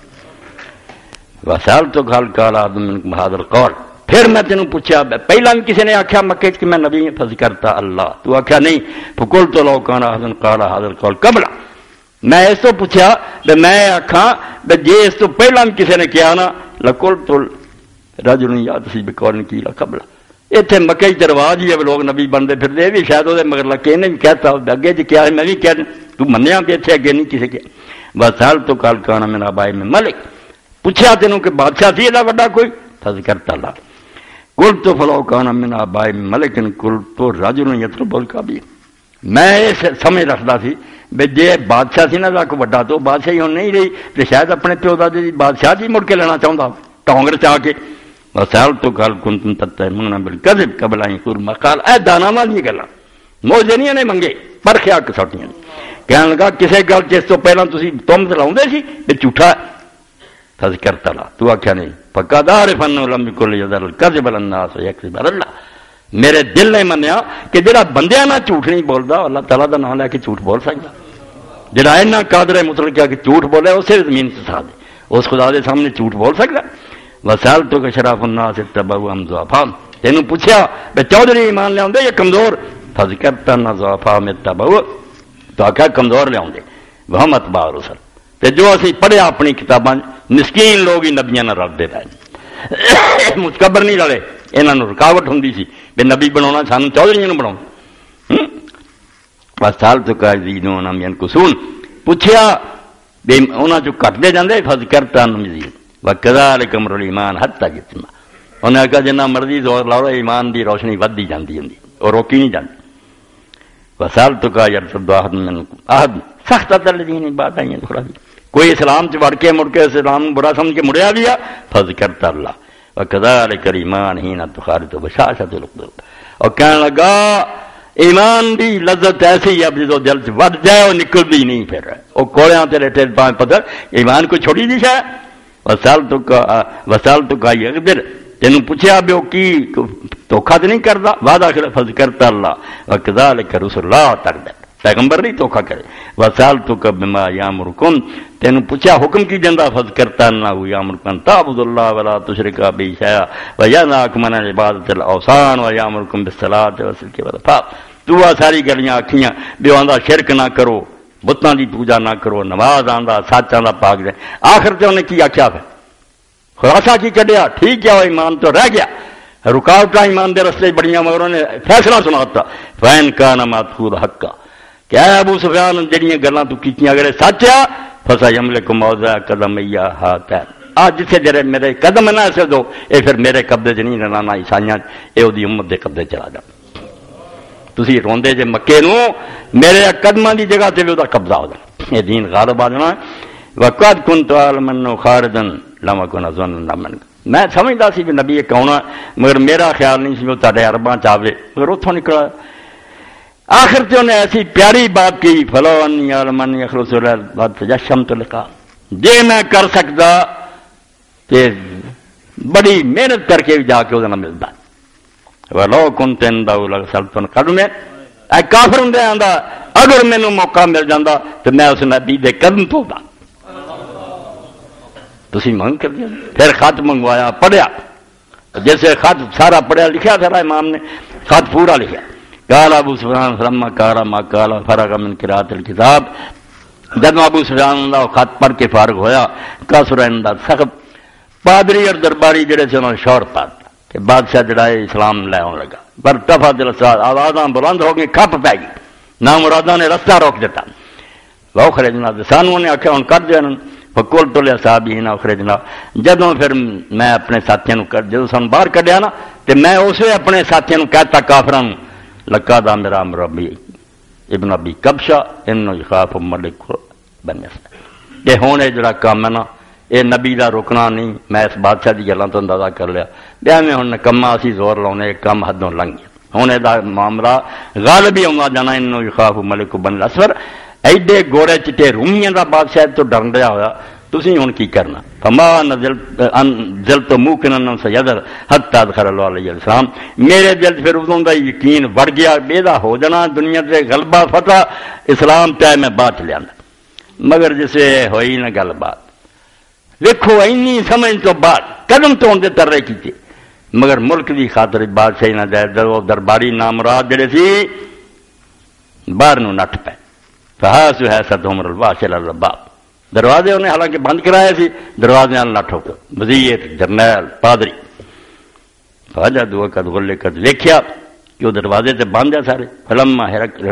وسال تو گل کال آدم منکم ھذا القول، پھر میں تینوں پوچھا، پہلا بھی کسی نے آخیا مکے کہ میں نبی ہوں، فذکرتا اللہ، تو آخیا نہیں. فقلت لو کان احد قال ھذا القول قبل، میں اس تو پوچھا کہ میں آکھاں جے اس تو پہلا بھی کسی نے کیا نا لقلت رجل یاتسی بقول قیل قبل. اتنے مکے چ رواج ہی ہے لوگ نبی بنتے پھرتے، بھی شاید وہ مگر لگے نے بھی کہتا اگے جی کیا ہے میں بھی کہہ تو منیا کہ اتنے اگے نہیں کسی کیا. وسال تو کال کان من ابائی میں ملک، پوچھا تینوں کہ بادشاہ تھی ایڈا وڈا کوئی؟ فذکرت اللہ. قلت فلو کان من ابائی میں ملک قلت رجل یطلب الکعبہ، میں یہ سمجھ رکھتا سی بھی جی بادشاہ سی نا کوئی وڈا تو بادشاہی ہوں نہیں رہی، تو شاید اپنے پیو دادے دی بادشاہ جی مڑ کے لینا چاہتا ٹونگر چاہ کے. وسال تو کال کنتم تتہمون بالکذب قبل ان یقول ما قال، اے دانا مال یہ گلاں موجے نہیں نے منگے پرکھیا کسوٹیاں. کہنے لگا کسے گل جس تو پہلا تسی تم لاؤندے سی کہ جھوٹا ہے. فذکرت اللہ، تو آخیا نہیں. فقد عرف انه لم يكن يذر الكذب على الناس ويكذب على الله، میرے دل نے منیا کہ جڑا بندیاں نہ جھوٹ نہیں بولتا اللہ تعالیٰ کا نام لے کے جھوٹ بول سکتا، جڑا اینا قادر ہے مطلب کیا کہ جھوٹ بولے اسے زمین سے سا دے، اس خدا دے سامنے جھوٹ بول سکتا۔ وسألتک شرف الناس اتبعوا ام ضعفاء، تینوں پوچھا بے چودھری ایمان لے آؤندے یا کمزور، فذکرت ان ضعفاء اتبعوا، تو آخیا کمزور لے آؤندے، وہم اتباع رسل، تے جو اسی پڑھیا اپنی کتاباں مسکین لوگ ہی نبیاں نہ رلتے پے، متکبر نہیں رلے، انہاں نوں رکاوٹ ہوندی سی بے نبی بناونا سانوں چودھریاں نوں بناؤ۔ وسألتک یزیدون ام ینقصون، پوچھیا بے انہاں چوں گھٹدے جاندے، فذکرت ان مزید وکذالک امر الایمان حتی یتم، انہیں آخیا جنہ مرضی زور لاؤ ایمان دی روشنی ودی جاندی ہوندی اور روکی نہیں جاندی۔ وسألتک یرتد احد منکم احد سخت الذین، بات آئی تھوڑا بھی کوئی اسلام چ وڑ کے مڑ کے اسلام برا سمجھ کے مڑیا بھی ہے، فذکرت اللہ وکذالک الایمان حین تخالط بشاشۃ القلوب، اور کہنے لگا ایمان دی لذت ایسی اب جو دل چ وڑ جائے وہ نکلتی نہیں، پھر وہ کوڑیاں تے لیٹے پائیں پتھر، ایمان کو چھوڑی دی شے۔ وسألتک یقدر، تینوں پوچھا بھی وہ کی دھوکھا تو نہیں کرتا، وعدہ کر فذکرت اللہ وکذالک رسول اللہ تک دے پیغمبر نہیں دھوکھا کرے۔ وسألتک بما یامرکم، تینوں پوچھا حکم کی جندا، فذکرت انہ یامرکم ان تعبدوا اللہ ولا تشرکوا بہ شیئا وینہاکم عن عبادۃ الاوثان ویامرکم بالصلاۃ والصدق والعفاف، تو آ ساری گلیاں آکھیاں بھی آندا شرک نہ کرو، بتاں دی پوجا نہ کرو، نماز آندا سچ آندا پاک دے، آخر تے انہیں کی آکھیا پھر خلاصہ کی کڈیا، ٹھیک ہے وہ ایمان تو رہ گیا، رکاوٹاں ایمان دے رستے بڑیاں، مگر انہیں فیصلہ سناتا فَإِنْ كَانَ مَأْخُوذًا حَقًّا، کہ اے ابو سفیان جڑیاں گلاں تو کیتیاں اگر سچ ہے فَسَيَمْلِكُ مَوْضِعَ قَدَمَيَّ هَاتَانِ، آج جتھے جڑے میرے قدم نہ سے دو اے پھر میرے قبضے چ نہیں رہنا، نہ عیسائیاں اے اودی امت دے قبضے چلا جا، تسی روندے جے مکے نو میرے قدماں دی جگہ تے وی دا قبضہ ہو جائے، یہ دین غالب آ جانا۔ وَقَدْ كُنْتُ أَعْلَمُ أَنَّهُ خَارِجًا لَمْ أَكُنْ أَظُنُّ مِنْهُ، میں سمجھدا سی کہ نبی ایک آنا، مگر میرا خیال نہیں سی وہ تہاڈے عرباں چ آوے، مگر اتھوں نکلا۔ آخر تے انہیں ایسی پیاری بات کی فَلَوْ أَنِّي أَعْلَمُ أَنِّي يَخْلُصُ لَا تَجَشَّمْتُ لِقَاءَهُ، جے میں کر سکتا تے بڑی محنت کر کے جا کے وہ ملتا، وَلَوْ كُنْتُ عِندَهُ لَغَسَلْتُ عَنْ قَدَمِهِ، اے کافر ہوں آندا اگر مینوں موقع مل جاتا تو میں اس نبی دے قدم دھوتا، تسی منگ کر دیا۔ پھر خط منگوایا، پڑھیا، جیسے خط سارا پڑھیا لکھا تھا امام نے، خط پورا لکھا۔ قال ابو سفیان فلما قال ما قال فرغ من قراءۃ الکتاب، جب ابو سفیان اللہ خط پڑھ کے فارغ ہویا، کثر عند سخت، پادری اور درباری جڑے سے انہوں نے شور پاتا کہ بادشاہ جڑا ہے اسلام لے آن لگا، پر تفت الاسرار، آوازاں بلند ہو گئی، کھپ پی گئی، نامراداں نے رستہ روک دیتا، واخرجنا، سانوں نے آخیا ہن کر دیا انہوں، فقلت لاصحابہ اخرجنا، جدوں پھر میں اپنے ساتھیاں نوں جدوں سن باہر کڈیا نا تے میں اسے اپنے ساتھیاں نوں کہتا کافراں نوں، لقد امر ربی ابن ابی کبشہ انه یخاف ملک بنی اسرائیل، کہ ہن جڑا کام ہے نا یہ نبی دا رکنا نہیں، میں اس بادشاہ دی گلاں تو اندازہ کر لیا، میں ہن کما اسی زور لاؤنے کم حدوں لنਘ گیا، ہن یہ معاملہ غالب ہی آਉਂدا جانا، انه یخاف ملک بنی الاسفر، ایڈے گوڑے چٹے رومیاں دا بادشاہ تو ڈر ڈیا ہوا، تسی ہن کی کرنا؟ فما نزلت موقنا سیدر حتی ادخل اللہ علیہ السلام، میرے دل پھر ادوں دا یقین بڑھ گیا، بیدا ہو جانا دنیا تے غلبہ فتح اسلام تے میں بات لیا، مگر جسے ہوئی نہ گل بات، دیکھو اینی سمجھ تو بعد قدم تو اندے ترے کیتے، مگر ملک دی خاطر بادشاہی نہ جائے، درباری نامراد جڑے سی باہر نو نٹ پے، فحاسو حیثت عمر الواشل الرباب، دروازے انہیں حالانکہ بند کرائے سی، دروازے نہ ٹھوک، وزیر جرنیل پادری، فوجا دعا قد غلقت، ویکھیا کہ وہ دروازے تے بند ہے سارے، فلما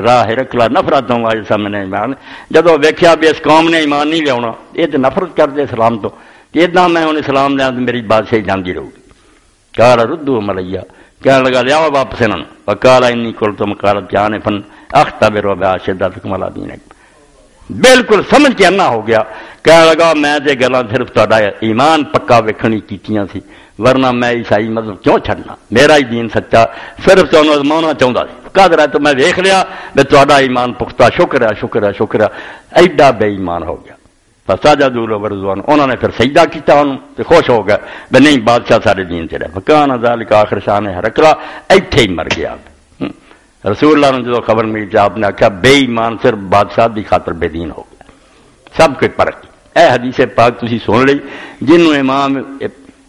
راہ ہرکلا نفرت ہوں آج سامنے ایمان، جدو ویکھیا بھی اس قوم نے ایمان نہیں لیاؤنا، یہ تو نفرت کرتے اسلام تو، کہ اتنا میں انہیں اسلام لیا تو میری بادشاہی جاندی رہو گی، قال ردوا ملیہ، کہنے لگا لیاؤ واپس انہوں، وقال انی قلت مقالت جانفا اختبر بعشدتکم علی دینکم، بالکل سمجھ کے انا ہو گیا، کہنے لگا میں تے گلاں صرف تہاڈا ایمان پکا ویکھنی کیتیاں سی، ورنہ میں عیسائی مذہب کیوں چھڈنا، میرا ہی دین سچا، صرف تانوں ازماؤنا چاہتا سی، قادر ہے تو میں ویکھ لیا میں تہاڈا ایمان پختہ، شکر ہے شکر ہے شکر ہے، ایڈا بے ایمان ہو گیا، فسجدوا له ورضوان، انہوں نے پھر سجدہ کیتا انہوں تے خوش ہو گئے بے نہیں بادشاہ سارے دین تے رہے. فکان ذلک آخر شان ہرقلا، ایتھے ہی مر گیا. رسول اللہ نے جو خبر ملی آپ نے آخیا بے ایمان صرف بادشاہ دی خاطر بے دین ہو گیا. سب کوئی فرق. اے حدیث پاک تسی سن لئی جنوں امام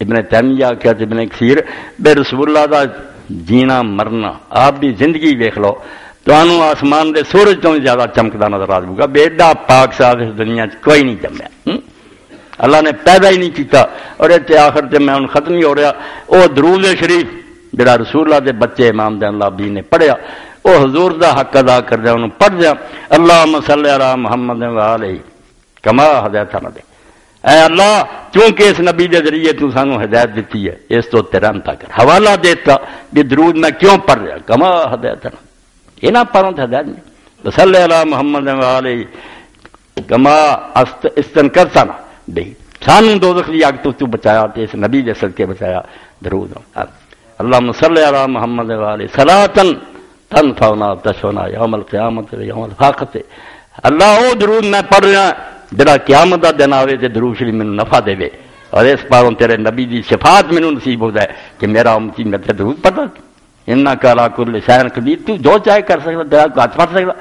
ابن تیمیہ کیا ابن کثیر بے رسول اللہ دا جینا مرنا آپ بھی زندگی ویکھ لو تو آسمان دے سورج تو زیادہ چمکدا نظر آ جائے گا. بے ایڈا پاک صاف اس دنیا کوئی نہیں جمیا. اللہ نے پیدا ہی نہیں کیتا. اور اتنے آخر تے میں ختم ہی ہو رہا وہ درود شریف جڑا رسول اللہ دے بچے امام دین العابدین نے پڑھیا وہ حضور دا حق ادا کر دیا انہوں پڑھ دیا. اللہم صلی علی محمد وآلہ کما ہدایتنا دے. اے اللہ چونکہ اس نبی دے ذریعے تو سانو ہدایت دیتی ہے اس تو تیرم تا کر حوالہ دیتا کہ درود میں کیوں پڑھ رہا کما ہدایتنا یہ نہ پڑھوں تو ہدایت نہیں. صلی علی محمد وآلہ کما استنکرتنا دے سانو دوزخ دی آگ تو بچایا تے اس نبی دے صدقے بچایا درود. اللہم صلی علی محمد وآلہ صلاۃ تنفعنا تشفعنا یوم القیامت یوم الفاقت. اللہ او درود میں پڑھ رہا جڑا قیامت دا دن آوے تے درود شریف مینوں نفع دے اور اس پاروں تیرے نبی دی شفاعت مینوں نصیب ہو جائے کہ میرا امتی میں تے درود پڑھتا انک علی کل شیء قدیر. تو جو چاہے کر سکتا تیرا ہاتھ پڑھ سکتا.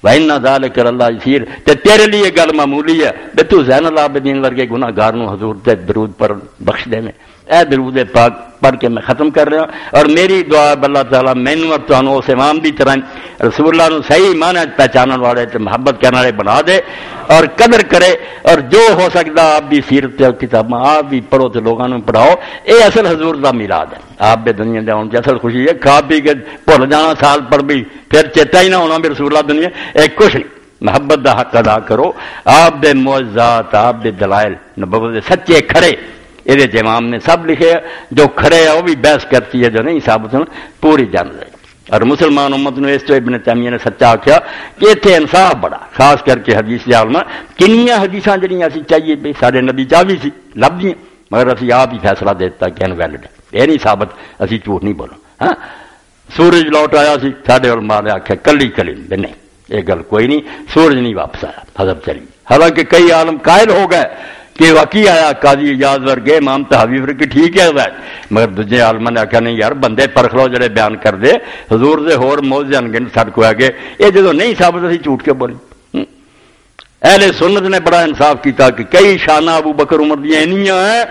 وَإِنَّ ذَلِكَ عَلَى اللَّهِ يَسِيرٌ. تے تیرے لیے گل معمولی ہے بے تو زین العابدین ورگے گناہگار نو حضور تے درود پر بخش دے میں. اے درود پاک پڑھ کے میں ختم کر رہا ہوں اور میری دعا ہے اللہ تعالیٰ مینوں اور تانوں اس امام دی طرح رسول اللہ نو صحیح معنی پہچانن والے تے محبت کرنے والے بنا دے اور قدر کرے. اور جو ہو سکتا آپ بھی سیرت کتاباں آپ بھی پڑھو تے لوگوں نے پڑھاؤ. اے اصل حضور دا میلاد ہے. آپ بے دنیا دے آن کی اصل خوشی ہے. کھا پی کے بھول جانا سال پڑھ بھی پھر چیتا ہی نہ ہونا بھی رسول اللہ دنیا ایک کچھ نہیں. محبت دا حق ادا کرو. آپ دے معجزات آپ دے دلائل نبوت دے سچے کھڑے یہ امام نے سب لکھے. جو کھڑے ہے وہ بھی بحث کرتی ہے جو نہیں ثابت ہونا پوری جان رہے. اور مسلمان امت نے اس تو ابن تیمیہ نے سچا آخیا کہ اتنے انصاف بڑا خاص کر کے حدیث دے عالم کنیاں حدیثاں جڑیاں اسی چاہیے بھی سارے نبی چاہیے سی لبدیاں مگر اسی آپ ہی فیصلہ دیتا کہ انویلڈ ہے یہ نہیں ثابت اسی جھوٹ نہیں بولو. ہاں سورج لوٹ آیا سی سارے علماء نے آخیا کلی کلی نہیں یہ گل کوئی نہیں سورج نہیں واپس آیا حضرت چلی. حالانکہ کئی عالم قائل ہو گئے کہ واقعی آیا قاضی اجاز ورگے امام تحوی ورگے ٹھیک ہے مگر دوجے عالم نے آخیا نہیں یار بندے پرکھ لو جڑے بیان کر دے حضور دے ہور موجزے انگن سڑ کو آگے یہ جدو نہیں ثابت اسی جھوٹ کے بولی. اہل سنت نے بڑا انصاف کیتا کہ کئی شانہ ابو بکر عمر دیا اینیاں ہیں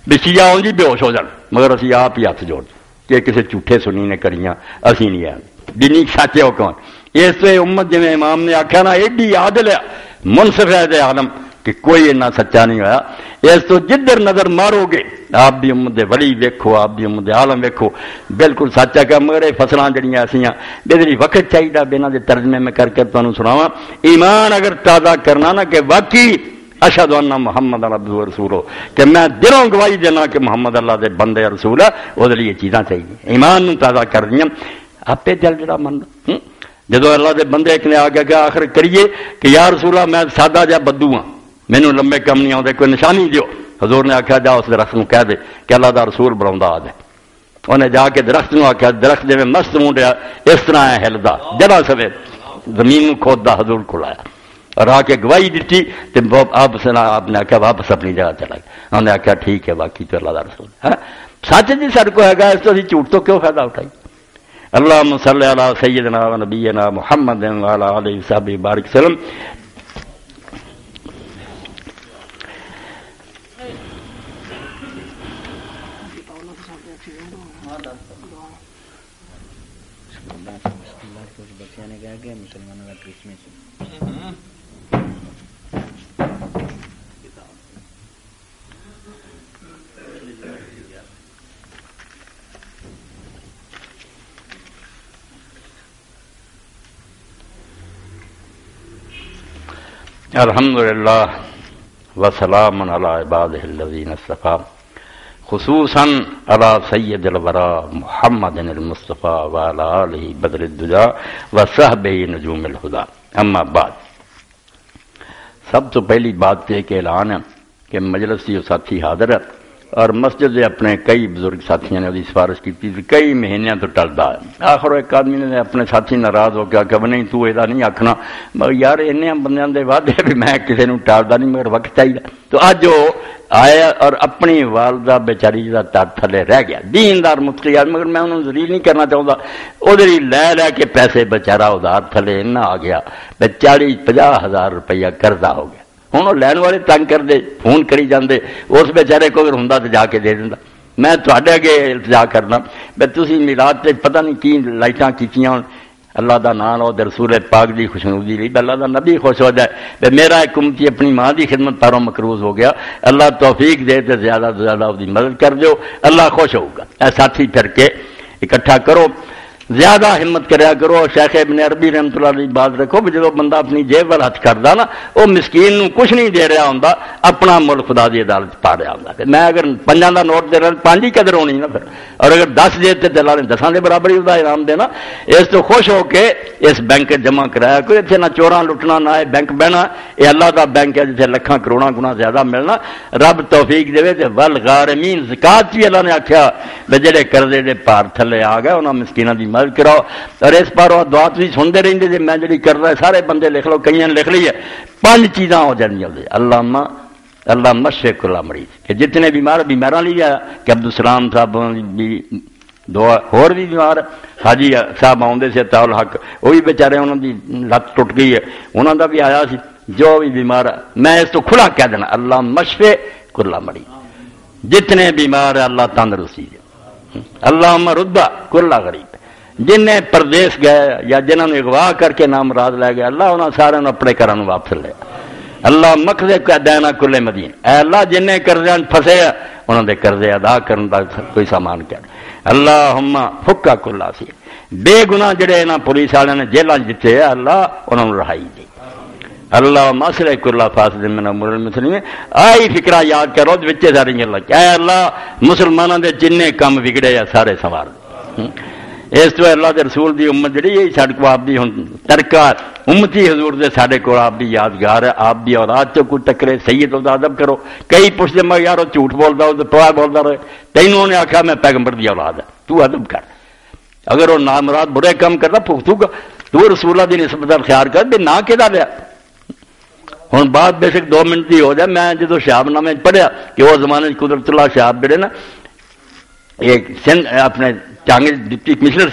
بھی شیعہ ہوں جی بے ہوش ہو جان مگر اسی آپ ہی ہاتھ جوڑ کہ کسی جھوٹے سنی نے کریاں اسی نہیں ہیں دینی سچے ہو کون. اس سے امت جی امام نے آخیا نا ایڈی عادل ہے منصف ہے دے عالم کہ کوئی اتنا سچا نہیں ہوا. اس تو جدھر نظر مارو گے آپ بھی امت دے ولی ویکھو آپ بھی امت دے عالم ویکھو بالکل سچ ہے کہ مگر فصلاں جڑیاں ایسیاں بے وقت چاہیے بنا دے ترجمے میں کر کے تمہیں سناواں. ایمان اگر تازہ کرنا نا کہ واقعی اشہد ان محمد عبدہ و رسول ہو کہ میں دلوں گواہی دینا کہ محمد اللہ دے بندے رسول ہے وہ لیے چیزاں چاہیے ایمان نو تازہ کر دیاں آپ دل جڑا من. جدو اللہ دے بندے ایک نے آ گیا کہ آخر کریے کہ یا رسول اللہ میں سادہ جا بدو ہاں مینوں لمبے کم نہیں آتے کوئی نشانی دیو. حضور نے آخیا جا اس درخت نو کہہ دے کہ اللہ دا رسول بلاوندا آ جائے. انہیں جا کے درخت نو آخیا درخت جی مست مونڈیا اس طرح ہے ہلدا جڑا سوے زمین نو کھودا حضور کو لایا اور آ کے گواہی دیتی آپ نے آخیا واپس اپنی جگہ چلا گیا. انہوں نے آخیا ٹھیک ہے باقی تو اللہ دا رسول ہے سچ جی سر کو ہے گا اس تو اسی جھوٹ تو کیوں فائدہ اٹھائی. اللہم صلی علی سیدنا و نبینا محمد وعلی آلہ وصحبہ بارک وسلم. الحمدللہ وسلام علی عبادہ الذین اصطفیٰ خصوصاً علی سید الورا محمد المصطفیٰ وعلی آلہ بدر الدجا وصحبہ نجوم الہدا. اما بعد سب تو پہلی بات یہ کہ اعلان ہے کہ مجلس کی جو ساتھی حاضر ہے اور مسجد دے اپنے کئی بزرگ ساتھیوں نے وہی سفارش کی تھی، کئی مہینوں تو ٹلتا ہے۔ آخر ایک آدمی نے اپنے ساتھی ناراض ہو گیا کہ نہیں تو یہ نہیں آخنا، مگر یار انہیں بندیاں دے وعدے بھی میں کسی نے ٹالتا نہیں، مگر وقت چاہیے۔ تو اج وہ آیا اور اپنی والدہ بیچاری کا تر تھلے رہ گیا، دیندار مفتی آدمی، مگر میں انہوں ذلیل نہیں کرنا چاہتا، وہ لے کے پیسے بیچارا ادھار تھلے اتنا آ گیا 40-50 ہزار روپیہ قرضہ ہو گیا۔ ہوں وہ لین والے تنگ کر دے، فون کری جاندے، اس بیچارے کو اگر ہوں تو جا کے دے دینا۔ میں تھوڑے اگے التجا کرنا بھائی تسی میلاد تے پتہ نہیں کی لائٹاں کیتیاں، اللہ دا نام لو تے رسول پاک دی خوشنودی لی، اللہ دا نبی خوش ہو جائے، بھائی میرا ایک امتی اپنی ماں دی خدمت پاروں مقروض ہو گیا، اللہ توفیق دے تے زیادہ سے زیادہ اس دی مدد کر دیو، اللہ خوش ہوگا۔ اے ساتھی پھر کے اکٹھا کرو، زیادہ ہمت کریا کرو۔ شیخ ابن عربی رحمۃ اللہ علیہ بات رکھو بھی جب بندہ اپنی جیب وال ہاتھ کردا نا، وہ مسکین نو کچھ نہیں دے رہا ہوندا، اپنا مل خدا دی عدالت پا رہا ہوندا۔ میں اگر 5 دا نوٹ دے رہا 5 ہی قدر ہونی نا پھر، اور اگر 10 دے تے اللہ نے 10 دے برابر ہی دا انعام دینا۔ اس تو خوش ہو کے اس بینک جمع کرایا کوئی اتنے نہ چوراں لٹنا نہ بینک بہنا، یہ اللہ دا بینک ہے جسے لکھاں کروڑاں گنا زیادہ ملنا۔ رب توفیق دے تے والغارمین زکات بھی اللہ نے آکھیا بے جڑے قرضے دے پار تھلے آ گئے انہاں مسکیناں دی مدد کراؤ۔ اور اس پر دعا تھی سنتے رہتے جی میں جی کر رہا سارے بندے لکھ لو، کئی نے لکھ لی ہے، 5 چیزاں ہو جانیاں اللہ مشفق کلا مریض کہ جتنے بیماراں لی آیا کہ عبدالسلام صاحب بھی دعا ہور بھی بیمار، حاجی صاحب آؤندے سے عطاء الحق وہ بھی بیچارے انہوں دی لت ٹوٹ گئی ہے، انہوں دا بھی آیا سی، جو بھی بیمار ہے میں اس تو کھلا کہہ دینا اللہ مشفق کلا مریض، جتنے بیمار ہے اللہ تندرستی دے، اللہ ردا کلا غریب، جن پردیس گئے یا جنہوں نے اغوا کر کے نام مراد لے گئے اللہ انہوں سارے اپنے گھر واپس لے، اللہ مقصد دینا کلے مدین، اے اللہ جن قرضے پھسے انہوں نے قرضے ادا کرنے کا کوئی سامان کر، اللہم فکا کلا سی، بے گناہ جڑے انہاں پولیس والے نے جیلاں جتے اللہ انہوں نے رہائی دی، اللہ مسئلہ کلا فاسد من امور المسلمین، آئی فکرہ یاد کرو وچے ساری گلاں، اے اللہ مسلمانوں دے جن کم بگڑے یا سارے سوار دے۔ اس تو اللہ دے رسول دی امت جڑی ہے ساڈے کو آپ دی ہن ترکار امتی حضور دے ساڈے کو آپ دی یادگار ہے، آپ دی اولاد چ کوئی ٹکرے سید دا ادب کرو، کئی پوچھتے میں یار جھوٹ بولدا او تے پوا بولدا رہے، تینوں نے آکھا میں پیغمبر دی اولاد ہے، تو ادب کر، اگر وہ نامراد برے کام کردا پختو گا تو رسول اللہ دی نسبت دا خیال کر بے نہ کدا لیا۔ ہن بات بے شک 2 منٹ دی ہو جائے، میں جدو شہاب نامے پڑھیا کہ وہ زمانے قدرت اللہ شہاب جڑے نا ایک سندھ اپنے چانگے ڈپٹی کمشنر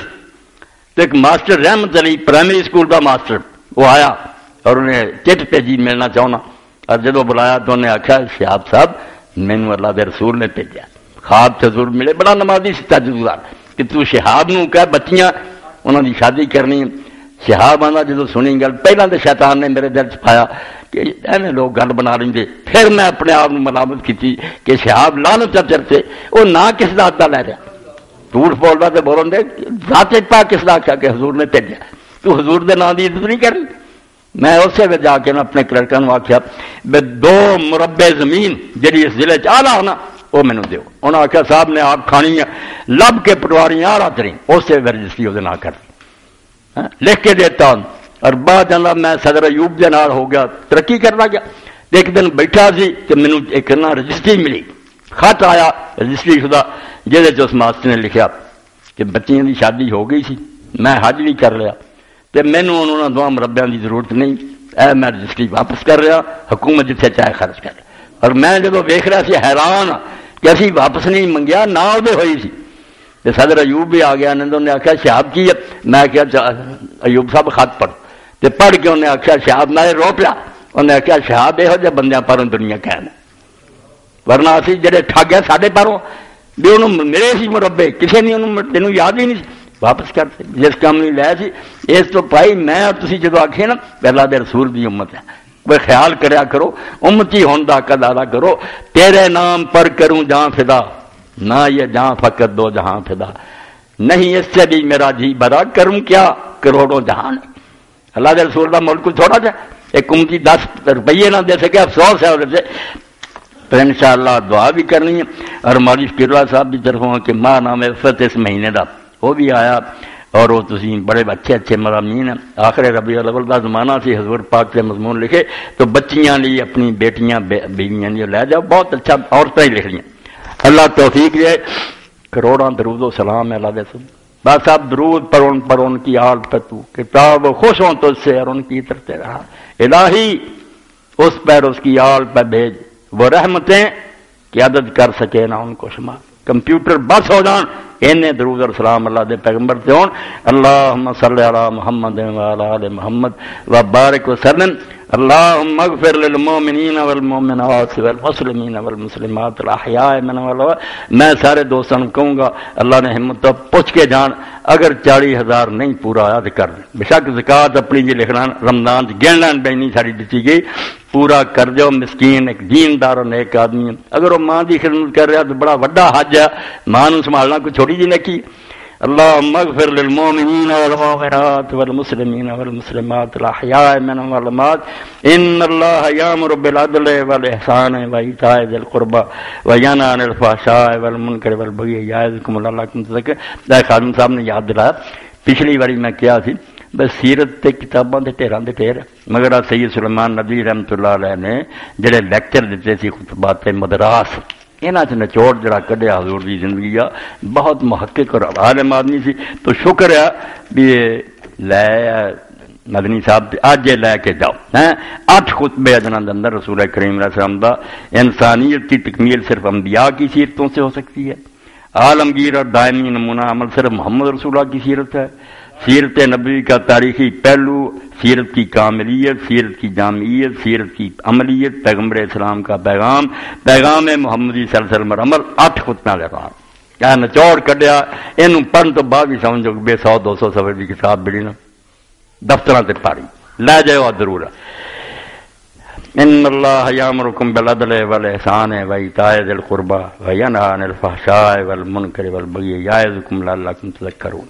تو ایک master Rahmat Ali primary school کا ماسٹر وہ آیا اور انہیں چٹ بھیجی ملنا چاہنا، اور جب بلایا تو انہیں آخیا شہاب صاحب مینو اللہ دے رسول نے بھیجا، خواب سے ضرور ملے، بڑا نمازی سی تجدار کہ تو شہاب نو کہ بچیاں انہوں دی شادی کرنی، شہاب آنا جدو سنی گل پہلے تو شیطان نے میرے دل چ پایا کہ ایویں لوگ گل بنا لیں گے، پھر میں اپنے آپ ملامت کی کہ شہاب لانت چرچے وہ نہ کس ذات کا لے رہا، جھوٹ بول رہا تو بولن دے ذات پاک کس کا آخیا کہ حضور نے بھیجا، تو حضور دے نام کی عزت نہیں کرنی۔ میں اسی وقت جا کے اپنے کلرکاں نوں آخیا بے 2 مربع زمین جی اس ضلع آلہ ہونا وہ مینوں دیو، انہوں نے آخیا صاحب نے آپ کھانی ہے لب کے پٹواری آلہ ترین اسے رجسٹری وہ نہ کر لکھ کے دیتا ہوں، اور بعد جانا میں صدر ایوب کے نال ہو گیا ترقی کرنا گیا، ایک دن بیٹھا سی کہ مینوں ایک نا رجسٹری ملی، خط آیا رجسٹری شدہ جہد اس ماسٹر نے لکھا کہ بچیاں دی شادی ہو گئی سی، میں حج بھی کر لیا تو مینوں انہوں نے 2 مربعوں کی ضرورت نہیں، اے میں رجسٹری واپس کر رہا، حکومت جتنے چاہے خرچ کر، اور میں جب ویکھ رہا سی حیران کہ اسی واپس نہیں منگیا نہ وہ ہوئی سی، تو صدر ایوب بھی آ گیا، انہوں نے آخیا شہاب کی ہے، میں کیا ایوب صاحب خط پڑھ، تو پڑھ کے انہیں آخیا شہاب میں رو پیا، انہیں آخیا شہاب یہو جہ بندیاں پروں دنیا قائم ہے، ورنہ اسی جڑے ٹھگ ہے ساڈے پروں بھی انہوں میرے سی مربے کسی نے انہوں تینوں یاد ہی نہیں واپس کرتے جس کام نہیں لیا سی۔ اس تو پائی میں اور تسی جدو آکھے نا اللہ دے رسول دی امت ہے، کوئی خیال کریا کرو امتی ہون دا حق ادا کرو، تیرے نام پر کروں جہاں فدا، نہ یہ جہاں فقط 2 جہاں فدا، نہیں اس سے بھی میرا جی برا، کروں کیا کروڑوں جہان، اللہ دے رسول دا ملک تھوڑا جا، ایک امتی 10 روپیے نہ دے سکے، افسوس ہے سے تو انشاءاللہ دعا بھی کرنی ہے، اور مولوی فقیر اللہ صاحب کی طرفوں کہ ماہ نام عفت اس مہینے دا وہ بھی آیا، اور وہ تسی بڑے اچھے مضامین ہیں، آخر ربیع الاول دا زمانہ سی، حضور پاک سے مضمون لکھے تو بچیاں لی اپنی بیٹیاں بیویاں لے جاؤ، بہت اچھا عورتیں ہی لکھ رہی ہیں۔ اللہ توفیق دے. کروڑاں درود و سلام ہے اللہ دے سب. بس اب درود پر ان کی آل پہ تو کتاب خوش ہوں تجھ سے اور ان کی ترتے رہا. الہی اس پر اس کی آل پہ بھیج وہ رحمتیں کہ عدد کر سکے نہ ان کو شمار. کمپیوٹر بس ہو جان انہیں درود اور سلام اللہ دے پیغمبر سے ہون. اللہم صلی علی محمد وعلی آل محمد وبارک وسلم. اللہم اغفر للمؤمنین والمؤمنات والمسلمین والمسلمات الاحیاء منهم والاموات. میں سارے دوستوں کو کہوں گا اللہ نے ہمت تو پوچھ کے جان اگر 40,000 نہیں پورا یاد کر دیں. بے شک زکات اپنی جی لکھنا رمضان گن لین بینی ساری دتی گئی پورا کر دیو. مسکین ایک دیندار اور نیک آدمی اگر وہ ماں کی خدمت کر رہا تو بڑا وڈا حج ہے. ماں نو سنبھالنا کوئی چھوٹی جی نیکی. اللہم اغفر للمؤمنین والمؤمنات والمسلمین والمسلمات الاحیاء منهم والاموات. ان اللہ یامر بالعدل والاحسان وایتاء ذی القربى وینہی عن الفحشاء والمنکر والبغی یعظکم لعلکم تذکرون. خادم صاحب نے یاد دلایا پچھلی باری میں کیا سی بس سیرت تے کتاباں دے ٹیراں دے ٹیر مگر سید سلیمان ندوی رحمۃ اللہ علیہ نے جڑے لیکچر دیتے سی خطبات مدراس یہاں سے نچوڑ جڑا کڈیا حضور دی زندگی آ بہت محقق اور عالم آدمی سی. تو شکر ہے بھی لے مدنی صاحب اج لے کے جاؤ 8 خطبے جنہاں دے اندر رسول کریم علیہ السلام دا انسانیت کی تکمیل صرف انبیاء کی سیرتوں سے ہو سکتی ہے. عالمگیر اور دائمی نمونہ عمل صرف محمد رسول اللہ کی سیرت ہے. سیرت نبوی کا تاریخی پہلو سیرت کی کاملیت سیرت کی جامعیت سیرت کی عملیت پیغمبر اسلام کا پیغام پیغام محمدی صلی اللہ علیہ وسلم عمل 8 خطبہ لے رہا کیا نچوڑ کڈیا. اینوں پڑھن تو بعد ہی سمجھو کہ 100-200 صفحے کی کتاب ملی نا دفتراں تے پڑھی لے جاؤ ضرور. ان اللہ یامرکم بالعدل والاحسان وایتاء ذی القربى وینہی عن الفحشاء والمنکر والبغی یعظکم لعلکم تذکرون.